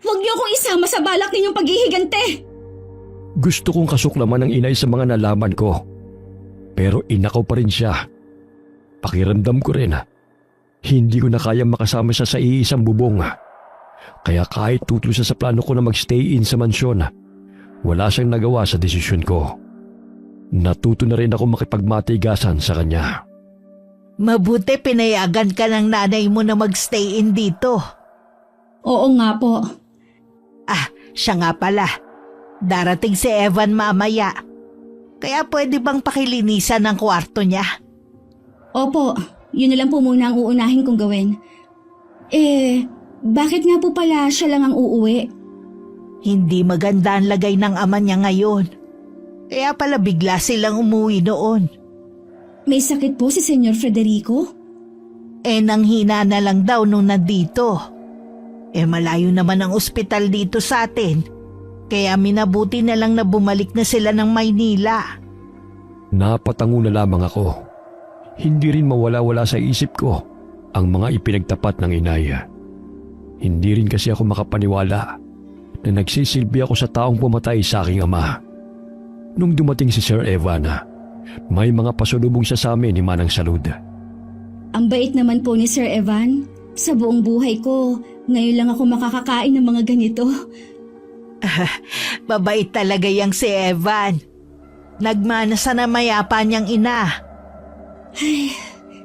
Huwag niyo akong isama sa balak ninyong paghihigante. Gusto kong kasuklaman ng inay sa mga nalaman ko. Pero inakaw pa rin siya. Pakiramdam ko rin. Hindi ko na kaya makasama siya sa iisang bubong. Kaya kahit tutlo siya sa plano ko na magstay in sa mansyon, wala siyang nagawa sa desisyon ko. Natuto na rin ako makipagmatigasan sa kanya. Mabuti pinayagan ka ng nanay mo na magstay in dito. Oo nga po. Siya nga pala. Darating si Evan mamaya. Kaya pwede bang pakilinisan ang kwarto niya? Opo, yun na lang po muna ang uunahin kong gawin. Bakit nga po pala siya lang ang uuwi? Hindi maganda ang lagay ng ama niya ngayon. Kaya pala bigla silang umuwi noon. May sakit po si Senyor Frederico? Nanghina na lang daw nung nandito. Malayo naman ang ospital dito sa atin. Kaya minabuti na lang na bumalik na sila ng Maynila. Napatango na lamang ako. Hindi rin mawala-wala sa isip ko ang mga ipinagtapat ng inay. Hindi rin kasi ako makapaniwala na nagsisilbi ako sa taong pumatay sa aking ama. Nung dumating si Sir Evan, may mga pasulubong siya sa amin ni Manang Salud. Ang bait naman po ni Sir Evan. Sa buong buhay ko, ngayon lang ako makakakain ng mga ganito. Babait talaga yang si Evan. Nagmana sa namayapa niyang ina.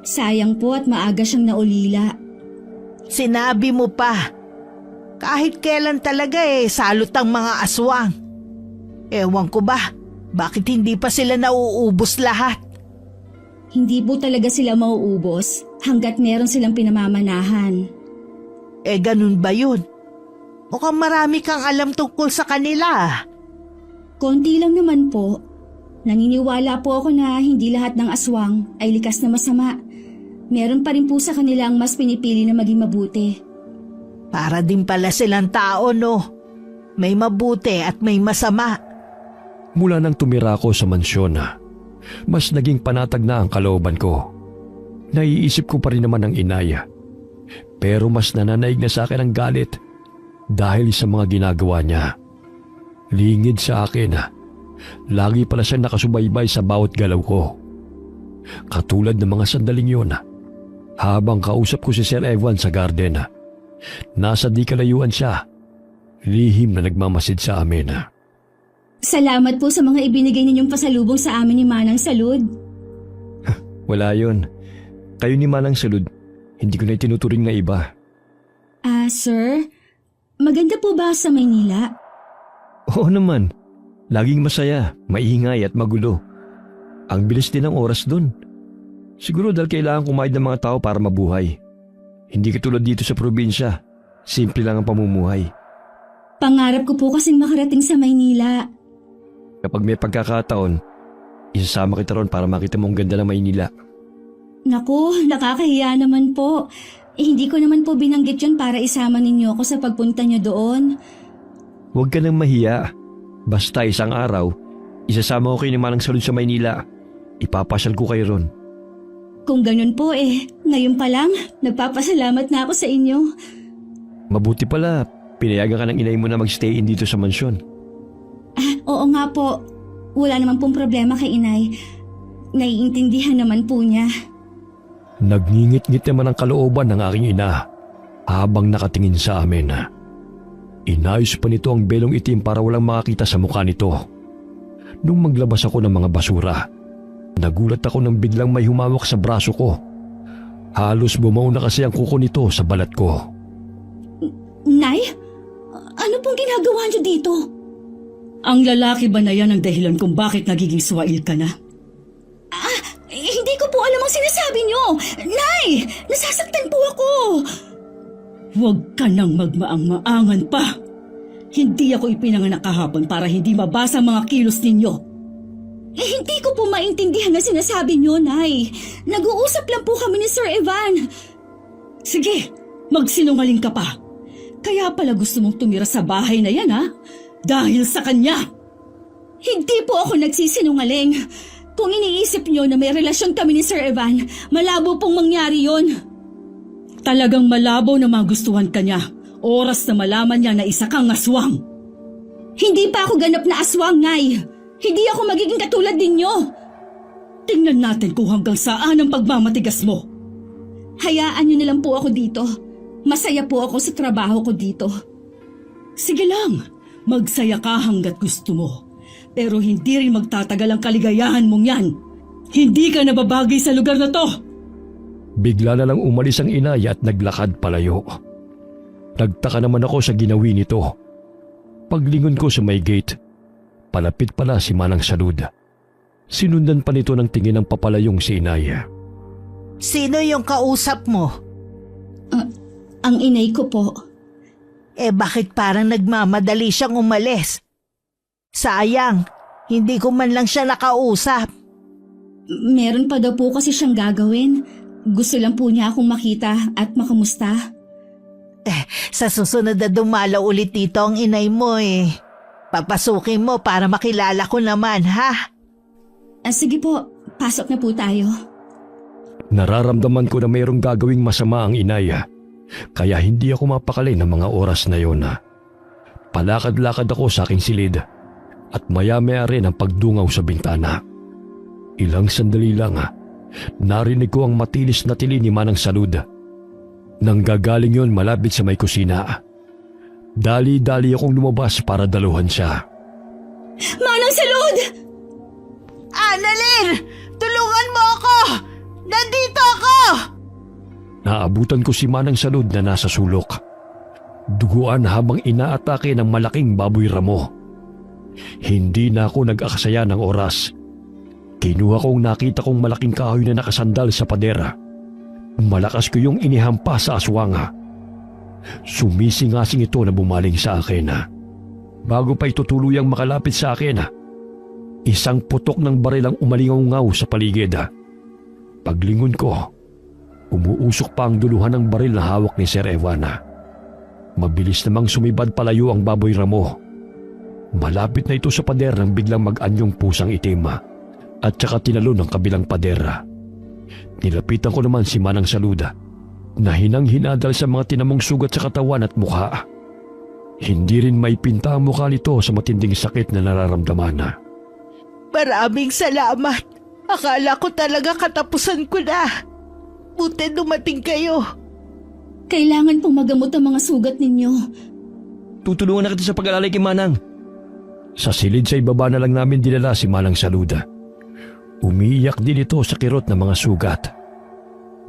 Sayang po at maaga siyang naulila. Sinabi mo pa. Kahit kailan talaga salot ang mga aswang. Ewan ko ba, bakit hindi pa sila nauubos lahat? Hindi po talaga sila mauubos hanggat meron silang pinamamanahan. Ganun ba yun? Mukhang marami kang alam tungkol sa kanila. Konti lang naman po. Naniniwala po ako na hindi lahat ng aswang ay likas na masama. Meron pa rin po sa kanila ang mas pinipili na maging mabuti. Para din pala silang tao, no? May mabuti at may masama. Mula nang tumira ko sa mansyon, mas naging panatag na ang kalooban ko. Naiisip ko pa rin naman ang inaya. Pero mas nananaig na sa akin ang galit dahil sa mga ginagawa niya. Lingid sa akin, lagi pala siya nakasubaybay sa bawat galaw ko. Katulad ng mga sandaling yun, habang kausap ko si Sir Evan sa garden, nasa di kalayuan siya, lihim na nagmamasid sa amin. Salamat po sa mga ibinigay ninyong pasalubong sa amin ni Manang Salud. Wala yon. Kayo ni Manang Salud, hindi ko na itinuturing na iba. Sir, maganda po ba sa Maynila? Oo naman. Laging masaya, maingay at magulo. Ang bilis din ng oras dun. Siguro dahil kailangan kumain ng mga tao para mabuhay. Hindi katulad dito sa probinsya. Simple lang ang pamumuhay. Pangarap ko po kasing makarating sa Maynila. Kapag may pagkakataon, isasama kita ron para makita mo ang ganda ng Maynila. Naku, nakakahiya naman po. Hindi ko naman po binanggit yun para isama ninyo ako sa pagpunta niyo doon. Huwag ka nang mahiya. Basta isang araw, isasama ko kayo ni Manang Salud sa Maynila. Ipapasyal ko kayo ron. Kung ganun po ngayon pa lang, nagpapasalamat na ako sa inyo. Mabuti pala, pinayagan ka ng inay mo na magstay in dito sa mansyon. Oo nga po, wala naman pong problema kay inay. Naiintindihan naman po niya. Nagngingit-ngit naman ang kalooban ng aking ina habang nakatingin sa amin. Inayos pa nito ang belong itim para walang makakita sa mukha nito. Nung maglabas ako ng mga basura, nagulat ako nang biglang may humawak sa braso ko. Halos bumaw na kasi ang kuko nito sa balat ko. Nay, ano pong ginagawa niyo dito? Ang lalaki ba na yan ang dahilan kung bakit nagiging swail ka na? Hindi ko po alam ang sinasabi niyo. Nay, nasasaktan po ako. Huwag ka nang magmaang-maangan pa. Hindi ako ipinanganak kahapon para hindi mabasa ang mga kilos ninyo. Hindi ko po maintindihan na sinasabi niyo, Nay. Nag-uusap lang po kami ni Sir Evan. Sige, magsinungaling ka pa. Kaya pala gusto mong tumira sa bahay na yan, ha? Dahil sa kanya. Hindi po ako nagsisinungaling. Kung iniisip niyo na may relasyon kami ni Sir Evan, malabo pong mangyari yon. Talagang malabo na magustuhan ka niya. Oras na malaman niya na isa kang aswang. Hindi pa ako ganap na aswang, Nay. Hindi ako magiging katulad ninyo. Tingnan natin kung hanggang saan ang pagmamatigas mo. Hayaan niyo na lang po ako dito. Masaya po ako sa trabaho ko dito. Sige lang, magsaya ka hanggat gusto mo. Pero hindi rin magtatagal ang kaligayahan mong yan. Hindi ka nababagay sa lugar na to. Bigla na lang umalis ang inay at naglakad palayo. Nagtaka naman ako sa ginawi nito. Paglingon ko sa may gate, palapit pala si Manang Salud. Sinundan pa nito ng tingin ng papalayong si inay. Sino yung kausap mo? Ang inay ko po. Bakit parang nagmamadali siyang umalis? Sayang, hindi ko man lang siya nakausap. Meron pa daw po kasi siyang gagawin. Gusto lang po niya akong makita at makamusta. Sa susunod na dumalaw ulit dito ang inay mo Papasukin mo para makilala ko naman, ha? Sige po, pasok na po tayo. Nararamdaman ko na mayroong gagawing masama ang inay. Kaya hindi ako mapakali ng mga oras na yon. Palakad-lakad ako sa aking silid at maya-maya rin ang pagdungaw sa bintana. Ilang sandali lang, narinig ko ang matilis na tili ni Manang Salud. Nanggagaling yon malapit sa may kusina. Dali-dali akong lumabas para daluhan siya. Manang Salud! Annalyn! Tulungan mo ako! Nandito ako! Naabutan ko si Manang Salud na nasa sulok. Duguan habang inaatake ng malaking baboy ramo. Hindi na ako nag-akasaya ng oras. Kinuha kong nakita kong malaking kahoy na nakasandal sa padera. Malakas ko yung inihampa sa aswang. Sumisingasing ito na bumaling sa akin. Bago pa ito tuluyang makalapit sa akin, Isang putok ng baril ang umalingaw-ngaw sa paligid. Paglingon ko, umuusok pa ang duluhan ng baril na hawak ni Sir Evan. Mabilis namang sumibad palayo ang baboy ramo. Malapit na ito sa pader nang biglang mag-anyong pusang itim at saka tinalo ng kabilang pader. Nilapitan ko naman si Manang Salud na hinang-hinadal sa mga tinamong sugat sa katawan at mukha. Hindi rin may pinta ang mukha nito sa matinding sakit na nararamdaman. Maraming salamat. Akala ko talaga katapusan ko na. Buti dumating kayo. Kailangan pong magamot ang mga sugat ninyo. Tutulungan na kita sa pag-alalay kay Manang. Sa silid sa ibaba na lang namin dinala si Manang Salud. Umiiyak din ito sa kirot ng mga sugat.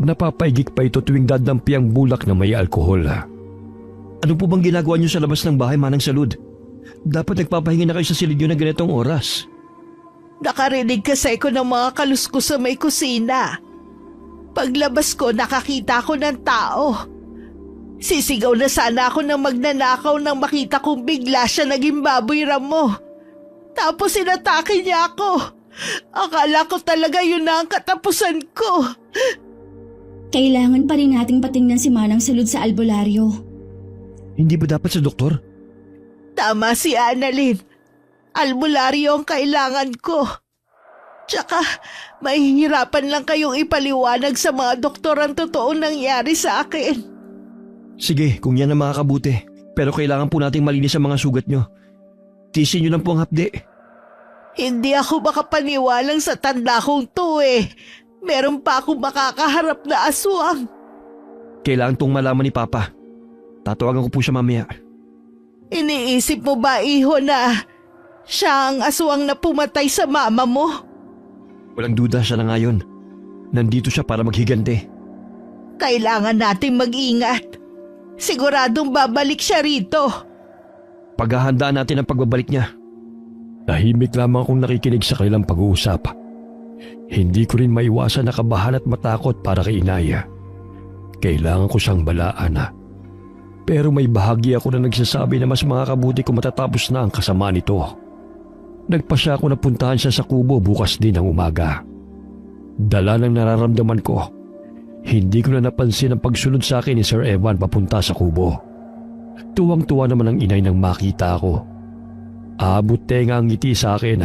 Napapaigik pa ito tuwing dadampi ang bulak na may alkohol. Ano po bang ginagawa niyo sa labas ng bahay, Manang Salud? Dapat nagpapahinga na kayo sa silid niyo na ganitong oras. Nakarinig kasi ko ng mga kaluskos sa may kusina. Paglabas ko, nakakita ko ng tao. Sisigaw na sana ako ng magnanakaw nang makita kong bigla siya naging baboy ramo. Tapos inatake niya ako. Akala ko talaga yun na ang katapusan ko. Kailangan pa rin nating patingnan si Manang Salud sa albularyo. Hindi ba dapat sa doktor? Tama si Annalyn. Albularyo ang kailangan ko. Tsaka, mahihirapan lang kayong ipaliwanag sa mga doktor ang totoo nangyari sa akin. Sige, kung yan ang makakabuti. Pero kailangan po nating malinis ang mga sugat nyo. Tisin nyo lang po ang hapde. Hindi ako makapaniwalang sa tanda kong to eh. Meron pa akong makakaharap na aswang. Kailangan tong malaman ni Papa. Tatawagan ko po siya mamaya. Iniisip mo ba, iho, na siya ang aswang na pumatay sa mama mo? Walang duda siya na ngayon. Nandito siya para maghigante. Kailangan nating mag-ingat. Siguradong babalik siya rito. Paghahandaan natin ang pagbabalik niya. Tahimik lamang akong nakikinig sa kanilang pag-uusap. Hindi ko rin maiwasan na kabahan at matakot para kay Inaya. Kailangan ko siyang balaan. Pero may bahagi ako na nagsasabi na mas makakabuti kung matatapos na ang kasama nito. Nagpasya ako na puntahan siya sa kubo bukas din ng umaga. Dala ng nararamdaman ko. Hindi ko na napansin ang pagsunod sa akin ni Sir Evan papunta sa kubo. Tuwang-tuwa naman ang inay nang makita ako. Abot tenga ang ngiti sa akin.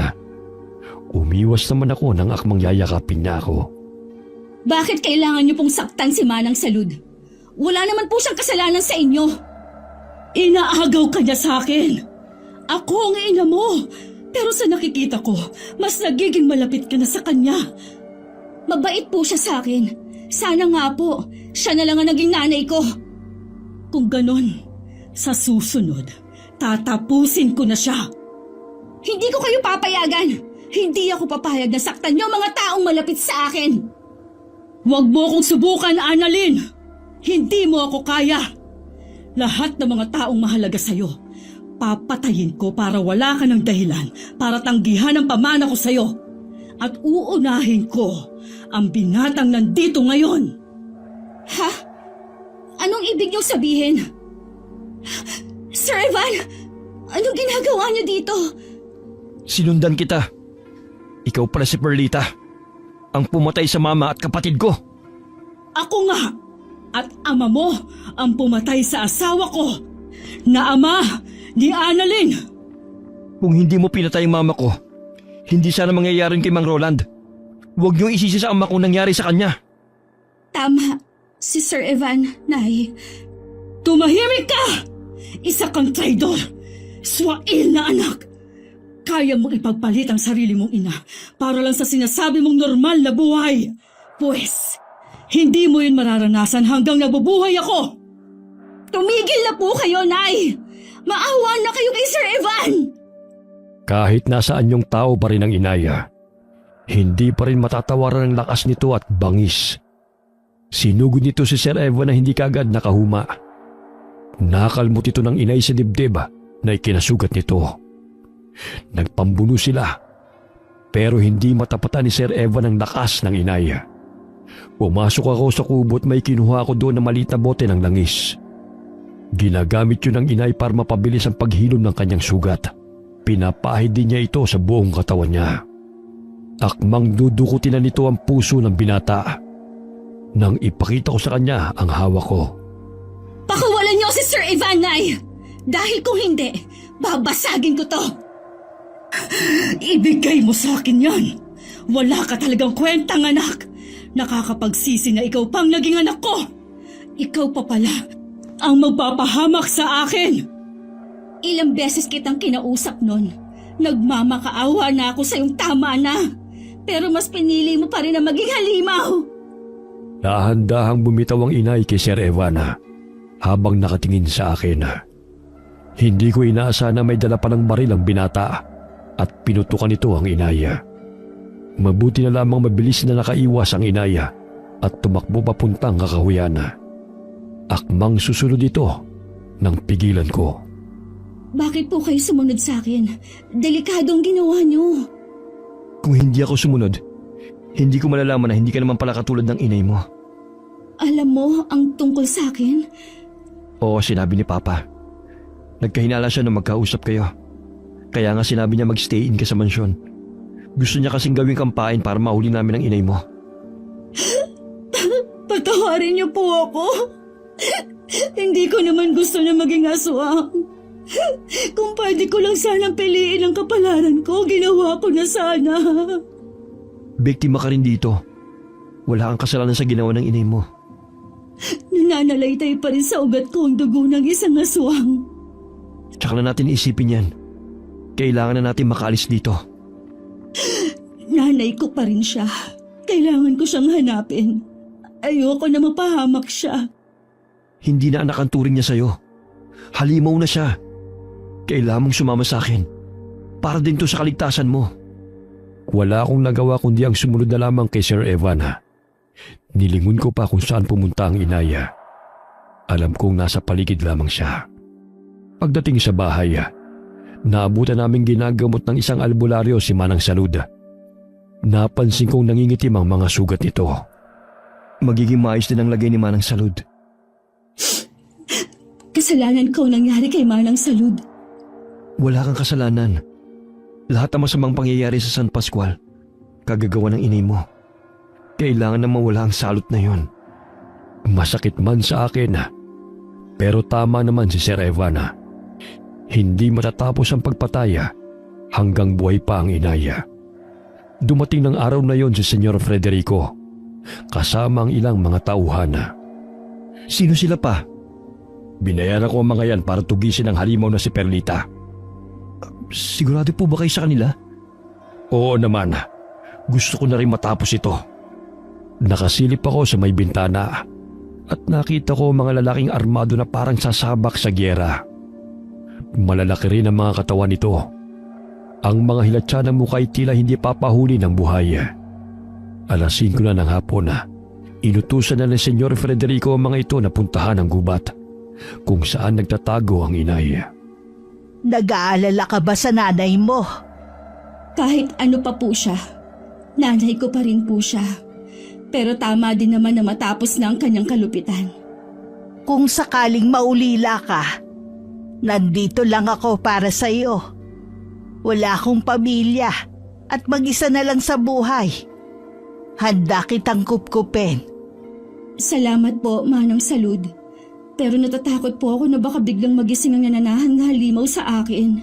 Umiwas naman ako nang akmang yayakapin niya ako. Bakit kailangan niyo pong saktan si Manang Salud? Wala naman po siyang kasalanan sa inyo. Inaagaw ka niya sa akin. Ako ang ina mo. Pero sa nakikita ko, mas nagiging malapit ka na sa kanya. Mabait po siya sa akin. Sana nga po, siya na lang ang naging nanay ko. Kung ganon, sa susunod, tatapusin ko na siya. Hindi ko kayo papayagan. Hindi ako papayag na saktan niyo mga taong malapit sa akin. Huwag mo akong subukan, Annalyn. Hindi mo ako kaya. Lahat ng mga taong mahalaga sa'yo, papatayin ko para wala ka ng dahilan para tanggihan ang pamana ko sa'yo. At uunahin ko ang binatang nandito ngayon. Ha? Anong ibig niyong sabihin? Sir Evan, anong ginagawa niyo dito? Sinundan kita. Ikaw pala si Perlita, ang pumatay sa mama at kapatid ko. Ako nga at ama mo ang pumatay sa asawa ko na ama ni Annalyn. Kung hindi mo pinatay ang mama ko, hindi sana mangyayari kay Mang Roland. Huwag niyong isisi sa ama kung nangyari sa kanya. Tama, si Sir Evan, Nay. Tumahimik ka! Isa kang traidor! Swail na anak! Kaya mong ipagpalit ang sarili mong ina para lang sa sinasabi mong normal na buhay. Pues, hindi mo yun mararanasan hanggang nabubuhay ako! Tumigil na po kayo, Nay! Maawa na kayo kay Sir Evan! Kahit nasaan yung tao pa rin ang Inaya, hindi pa rin matatawaran ang lakas nito at bangis. Sinugod nito si Sir Evan na hindi kaagad nakahuma. Nakalmot ito ng inay sa dibdib na ikinasugat nito. Nagpambuno sila, pero hindi matapatan ni Sir Evan ang lakas ng inay. Pumasok ako sa kubo at may kinuha ako doon na maliit na bote ng langis. Ginagamit yun ng inay para mapabilis ang paghilom ng kanyang sugat. Pinapahid din niya ito sa buong katawan niya. Akmang dudukutin na nito ang puso ng binata. Nang ipakita ko sa kanya ang hawak ko. Pakawalan niyo si Sir Ivanay! Dahil kung hindi, babasagin ko to! Ibigay mo sa akin yan! Wala ka talagang kwentang anak! Nakakapagsisi na ikaw pang naging anak ko! Ikaw pa pala ang magpapahamak sa akin! Ilang beses kitang kinausap nun. Nagmamakaawa na ako sa iyong tama na. Pero mas pinili mo pa rin na maging halimaw. Dahan-dahang bumitaw ang inay kay Sir Evana habang nakatingin sa akin. Hindi ko inaasa na may dala pa ng baril ang binata at pinutukan nito ang inaya. Mabuti na lamang mabilis na nakaiwas ang inaya at tumakbo papuntang kakahuyan. Akmang susunod ito nang pigilan ko. Bakit po kayo sumunod sa akin? Delikadong ginawa niyo. Kung hindi ako sumunod, hindi ko malalaman na hindi ka naman pala katulad ng inay mo. Alam mo ang tungkol sa akin? Oo, sinabi ni Papa. Nagkahinala siya na magkausap kayo. Kaya nga sinabi niya mag-stay in ka sa mansyon. Gusto niya kasing gawing kampain para mahuli namin ang inay mo. Patawarin niyo po ako. Hindi ko naman gusto na maging aswang. Kung pwede ko lang sanang piliin ang kapalaran ko, ginawa ko na sana. Biktima ka rin dito. Wala kang kasalanan sa ginawa ng inay mo. Nananalaytay pa rin sa ugat ko ang dugo ng isang aswang. Tsaka na natin isipin yan. Kailangan na natin makaalis dito. Nanay ko pa rin siya. Kailangan ko siyang hanapin. Ayoko na mapahamak siya. Hindi na anak ang turing niya sa'yo. Halimaw na siya. Kailangan mong sumama sa akin. Para din to sa kaligtasan mo. Wala akong nagawa kundi ang sumunod na lamang kay Sir Evana. Nilingon ko pa kung saan pumunta ang inaya. Alam kong nasa paligid lamang siya. Pagdating sa bahay, naabutan naming ginagamot ng isang albularyo si Manang Salud. Napansin kong nangingitim ang mga sugat nito. Magiging maayos din ang lagay ni Manang Salud. Kasalanan ko ang nangyari kay Manang Salud. Wala kang kasalanan. Lahat ng masamang pangyayari sa San Pascual, kagagawa ng inay mo. Kailangan na mawala ang salot na yon. Masakit man sa akin, pero tama naman si Sir Evana. Hindi matatapos ang pagpataya hanggang buhay pa ang inaya. Dumating ng araw na yon si Senyor Frederico, kasama ang ilang mga tauhan. Sino sila pa? Binayaran ko ang mga yan para tugisin ang halimaw na si Perlita. Sigurado po ba kayo sa kanila? Oo naman. Gusto ko na rin matapos ito. Nakasilip ako sa may bintana at nakita ko mga lalaking armado na parang sasabak sa gyera. Malalaki rin ang mga katawan nito. Ang mga hilatsa ng mukha ay tila hindi papahuli ng buhay. Alas 5 na ng hapon, inutusan na ng Senyor Frederico ang mga ito na puntahan ang gubat kung saan nagtatago ang inay. Nag-aalala ka ba sa nanay mo? Kahit ano pa po siya, nanay ko pa rin po siya. Pero tama din naman na matapos na ang kanyang kalupitan. Kung sakaling maulila ka, nandito lang ako para sa iyo. Wala akong pamilya at mag-isa na lang sa buhay. Handa kitang kupkupin. Salamat po, Manang Salud. Pero natatakot po ako na baka biglang magising ang nananahan na halimaw sa akin.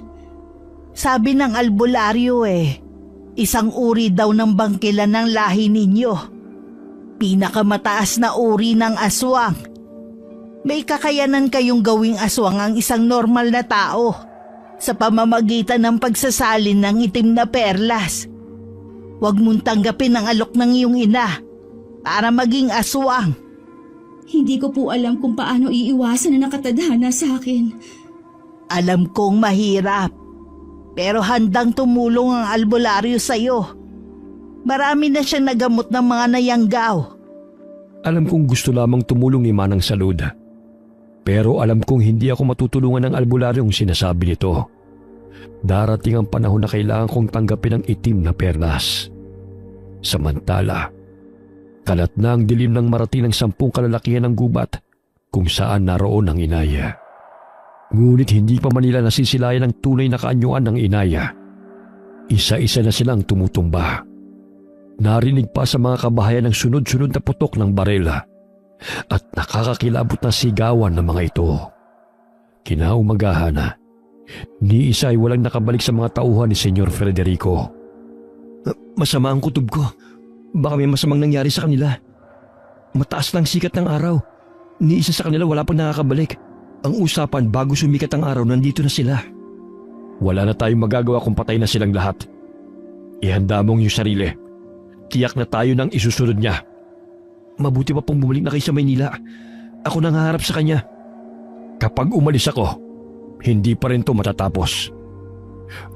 Sabi ng albularyo isang uri daw ng bangkilan ng lahi ninyo. Pinakamataas na uri ng aswang. May kakayanan kayong gawing aswang ang isang normal na tao sa pamamagitan ng pagsasalin ng itim na perlas. Huwag mong tanggapin ang alok ng iyong ina para maging aswang. Hindi ko po alam kung paano iiwasan na nakatadhana sa akin. Alam kong mahirap, pero handang tumulong ang albularyo sa iyo. Marami na siyang nagamot ng mga nayanggaw. Alam kong gusto lamang tumulong ni Manang Salud. Pero alam kong hindi ako matutulungan ng albularyong sinasabi nito. Darating ang panahon na kailangan kong tanggapin ang itim na perlas. Samantala, kalat na ang dilim ng marating ng 10 kalalakihan ng gubat kung saan naroon ang inaya. Ngunit hindi pa man nila nasisilayan ang tunay na kaanyuan ng inaya. Isa-isa na silang tumutumba. Narinig pa sa mga kabahayan ang sunod-sunod na putok ng barela at nakakakilabot na sigawan ng mga ito. Kinaumagahan na, ni isa ay walang nakabalik sa mga tauhan ni Senyor Federico. Masama ang kutob ko. Baka may masamang nangyari sa kanila. Mataas lang sikat ng araw. Ni isa sa kanila wala pang nakakabalik. Ang usapan bago sumikat ang araw, nandito na sila. Wala na tayong magagawa kung patay na silang lahat. Ihanda mong iyong sarili. Tiyak na tayo nang isusunod niya. Mabuti pa pong bumalik na kayo sa Maynila. Ako nang haharap sa kanya. Kapag umalis ako, hindi pa rin to matatapos.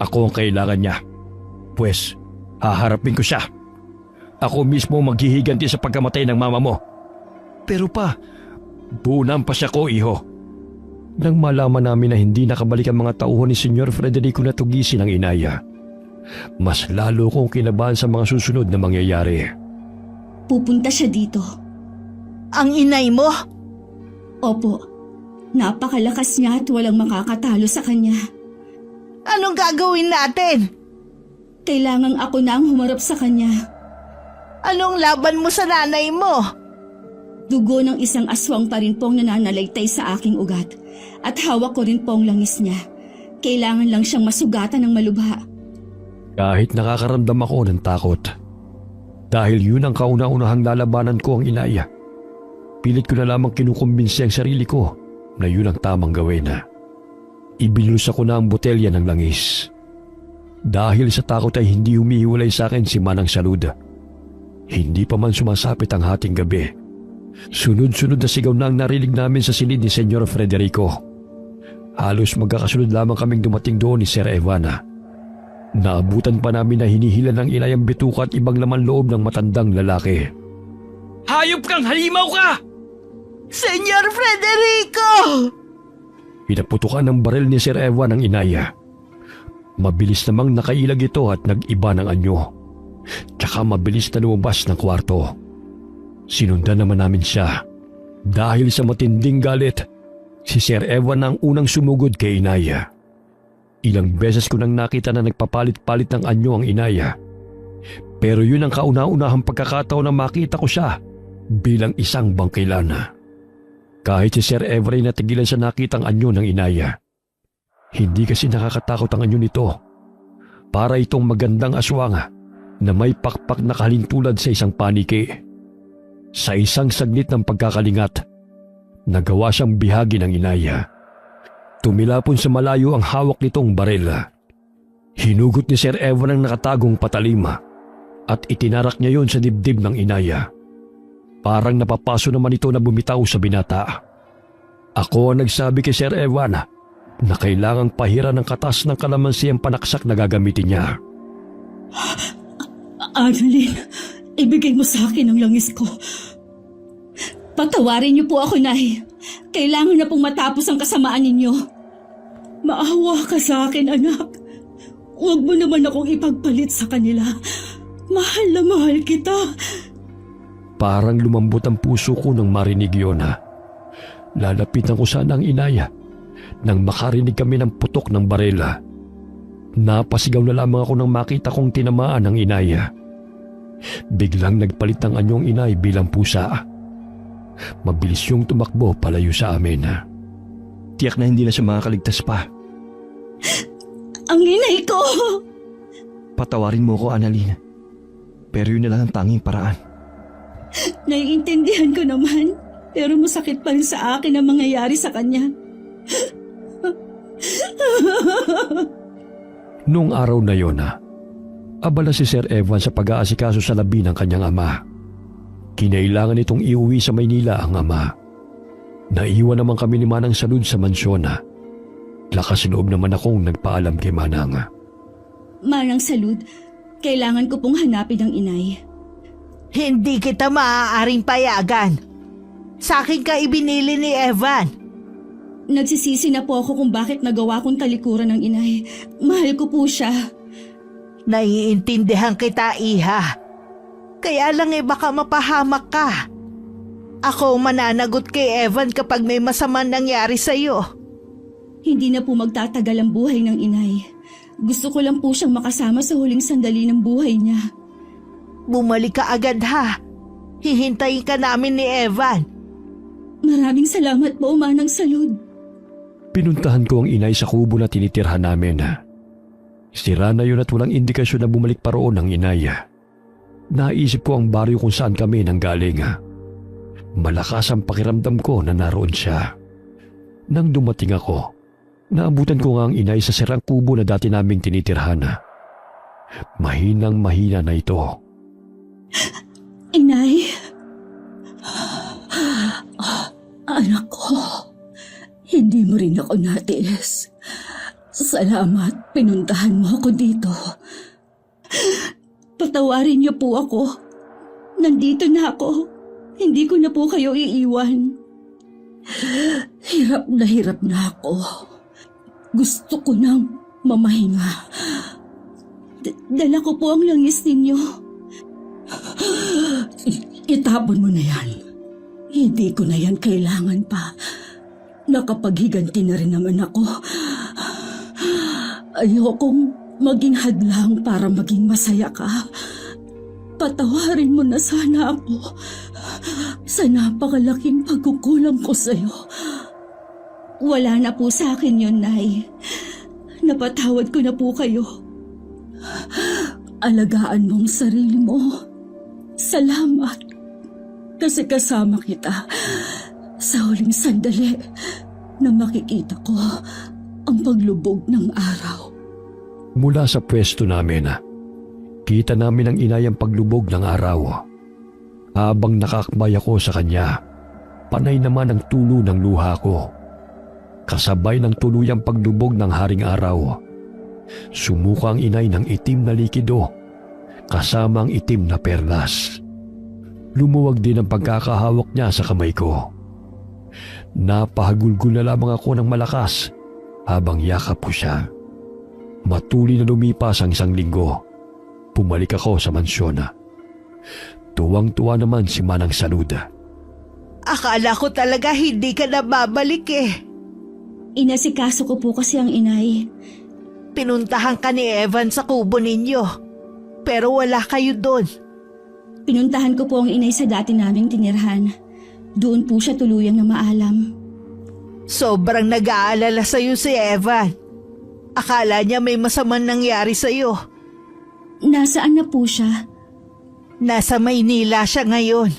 Ako ang kailangan niya. Pwes, haharapin ko siya. Ako mismo maghihiganti sa pagkamatay ng mama mo. Pero pa, Bunang pa siya ko, iho. Nang malaman namin na hindi nakabalik ang mga tauhan ni Senyor Federico na tugisin ang inaya, mas lalo kong kinabahan sa mga susunod na mangyayari. Pupunta siya dito. Ang inay mo? Opo, napakalakas niya at walang makakatalo sa kanya. Anong gagawin natin? Kailangang ako na ang humarap sa kanya. Anong laban mo sa nanay mo? Dugo ng isang aswang pa rin pong nananalaytay sa aking ugat at hawak ko rin pong langis niya. Kailangan lang siyang masugatan ng malubha. Kahit nakakaramdam ako ng takot, dahil yun ang kauna-unahang lalabanan ko ang inaya, pilit ko na lamang kinukumbinsi ang sarili ko na yun ang tamang gawin na. Ibinusa ko na ang botelya ng langis. Dahil sa takot ay hindi humihiwalay sa akin si Manang Salud. Hindi pa man sumasapit ang hating gabi, sunod-sunod na sigaw na ang narinig namin sa silid ni Senyor Federico. Halos magkakasunod lamang kaming dumating doon ni Sir Evana. Naabutan pa namin na hinihila ng inayang bituka at ibang laman loob ng matandang lalaki. hayop kang halimaw ka! Senyor Federico! Pinaputukan ng baril ni Sir Evan ang inaya. Mabilis namang nakailag ito at nag-iba ng anyo. Tsaka mabilis na lumabas ng kwarto. Sinundan naman namin siya. Dahil sa matinding galit, si Sir Evan ang unang sumugod kay inaya. Ilang beses ko nang nakita na nagpapalit-palit ng anyo ang inaya. Pero yun ang kauna-unahang pagkakataon na makita ko siya bilang isang bangkilan. Kahit si Sir Evan ay natigilan sa nakitang anyo ng inaya. Hindi kasi nakakatakot ang anyo nito. Para itong magandang aswang na may pakpak na kalintulad sa isang paniki. Sa isang saglit ng pagkakalingat, nagawa siyang bihagi ng inaya. Tumilapon sa malayo ang hawak nitong baril. Hinugot ni Sir Evan ang nakatagong patalima at itinarak niya yon sa dibdib ng inaya. Parang napapaso naman ito na bumitaw sa binata. Ako ang nagsabi kay Sir Evan na kailangang pahiran ng katas ng kalamansi ang panaksak na gagamitin niya. Annalyn, ibigay mo sa akin ang langis ko. Patawarin niyo po ako, Nay. Kailangan na pong matapos ang kasamaan ninyo. Maawa ka sa akin, anak. Huwag mo naman akong ipagpalit sa kanila. Mahal na mahal kita. Parang lumambot ang puso ko nang marinig yun. Lalapitan ko sana ang inaya nang makarinig kami ng putok ng barela. Napasigaw na lamang ako nang makita kong tinamaan ng inaya. Biglang nagpalit ng anyong inay bilang pusa. Mabilis yung tumakbo palayo sa amin. Tiyak na hindi na siya makakaligtas pa. Ang inay ko! Patawarin mo ko, Annalyn. Pero yun na lang ang tanging paraan. Naiintindihan ko naman, pero masakit pa rin sa akin ang mangyayari sa kanya. Noong araw na yon, abala si Sir Evan sa pag-aasikaso sa labi ng kanyang ama. Kinailangan itong iuwi sa Maynila ang ama. Naiwan naman kami ni Manang Salud sa mansyon. Lakas loob naman akong nagpaalam kay Manang. Manang Salud, kailangan ko pong hanapin ang inay. Hindi kita maaaring payagan. Sa akin ka ibinili ni Evan. Nagsisisi na po ako kung bakit nagawa kong talikuran ng inay. Mahal ko po siya. Naiintindihan kita, Iha. Kaya lang baka mapahamak ka. Ako mananagot kay Evan kapag may masamang nangyari sa'yo. Hindi na po magtatagal ang buhay ng inay. Gusto ko lang po siyang makasama sa huling sandali ng buhay niya. Bumalik ka agad ha. Hihintayin ka namin ni Evan. Maraming salamat po, Manang Salud. Pinuntahan ko ang inay sa kubo na tinitirhan namin. Sira na yun at walang indikasyon na bumalik pa roon ang inay. Naisip ko ang baryo kung saan kami nanggaling. Malakas ang pakiramdam ko na naroon siya. Nang dumating ako, naabutan ko nga ang inay sa sirang kubo na dati naming tinitirhan. Mahinang mahina na ito. Inay? Anak ko, hindi mo rin ako natiis. Salamat, pinuntahan mo ako dito. Patawarin niyo po ako. Nandito na ako. Hindi ko na po kayo iiwan. Hirap na ako. Gusto ko nang mamahinga. Dala ko po ang langis ninyo. Itapon mo na yan. Hindi ko na yan kailangan pa. Nakapaghiganti na rin naman ako. Ayokong maging hadlang para maging masaya ka. Patawarin mo na sana ako sa napakalaking pagkukulang ko sa'yo. Wala na po sa akin yun, Nay. Napatawad ko na po kayo. Alagaan mong sarili mo. Salamat. Kasi kasama kita sa huling sandali na makikita ko ang paglubog ng araw. Mula sa pwesto namin, kita namin ang inay ang paglubog ng araw. Habang nakakbay ako sa kanya, panay naman ang tulo ng luha ko. Kasabay ng tuluyang paglubog ng haring araw, sumuka ang inay ng itim na likido, kasama ang itim na perlas. Lumuwag din ang pagkakahawak niya sa kamay ko. Napahagulgul na lamang ako ng malakas habang yakap ko siya. Matuli na lumipas ang 1 linggo. Pumalik ako sa mansyon. Tuwang-tuwa naman si Manang Salud. Akala ko talaga hindi ka na babalik eh. Inasikaso ko po kasi ang inay. Pinuntahan ka ni Evan sa kubo ninyo. Pero wala kayo doon. Pinuntahan ko po ang inay sa dati naming tinirhan. Doon po siya tuluyang na maalam. Sobrang nag-aalala sa'yo si Evan. Akala niya may masamang nangyari sa'yo. Nasaan na po siya? Nasa Maynila siya ngayon.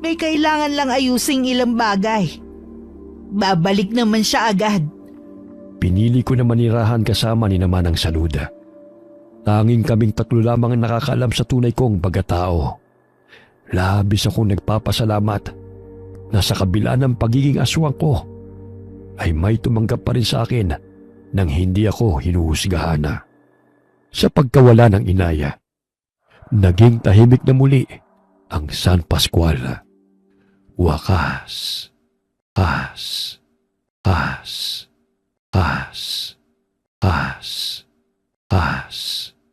May kailangan lang ayusing ilang bagay. Babalik naman siya agad. Pinili ko na manirahan kasama ni Manang Salud. Tanging kaming 3 lamang ang nakakaalam sa tunay kong pagkatao. Labis akong nagpapasalamat na sa kabila ng pagiging aswang ko, ay may tumanggap pa rin sa akin nang hindi ako hinuhusgahan. Sa pagkawala ng inaya, naging tahimik na muli ang San Pascual. Wakas, kas, kas, kas, kas.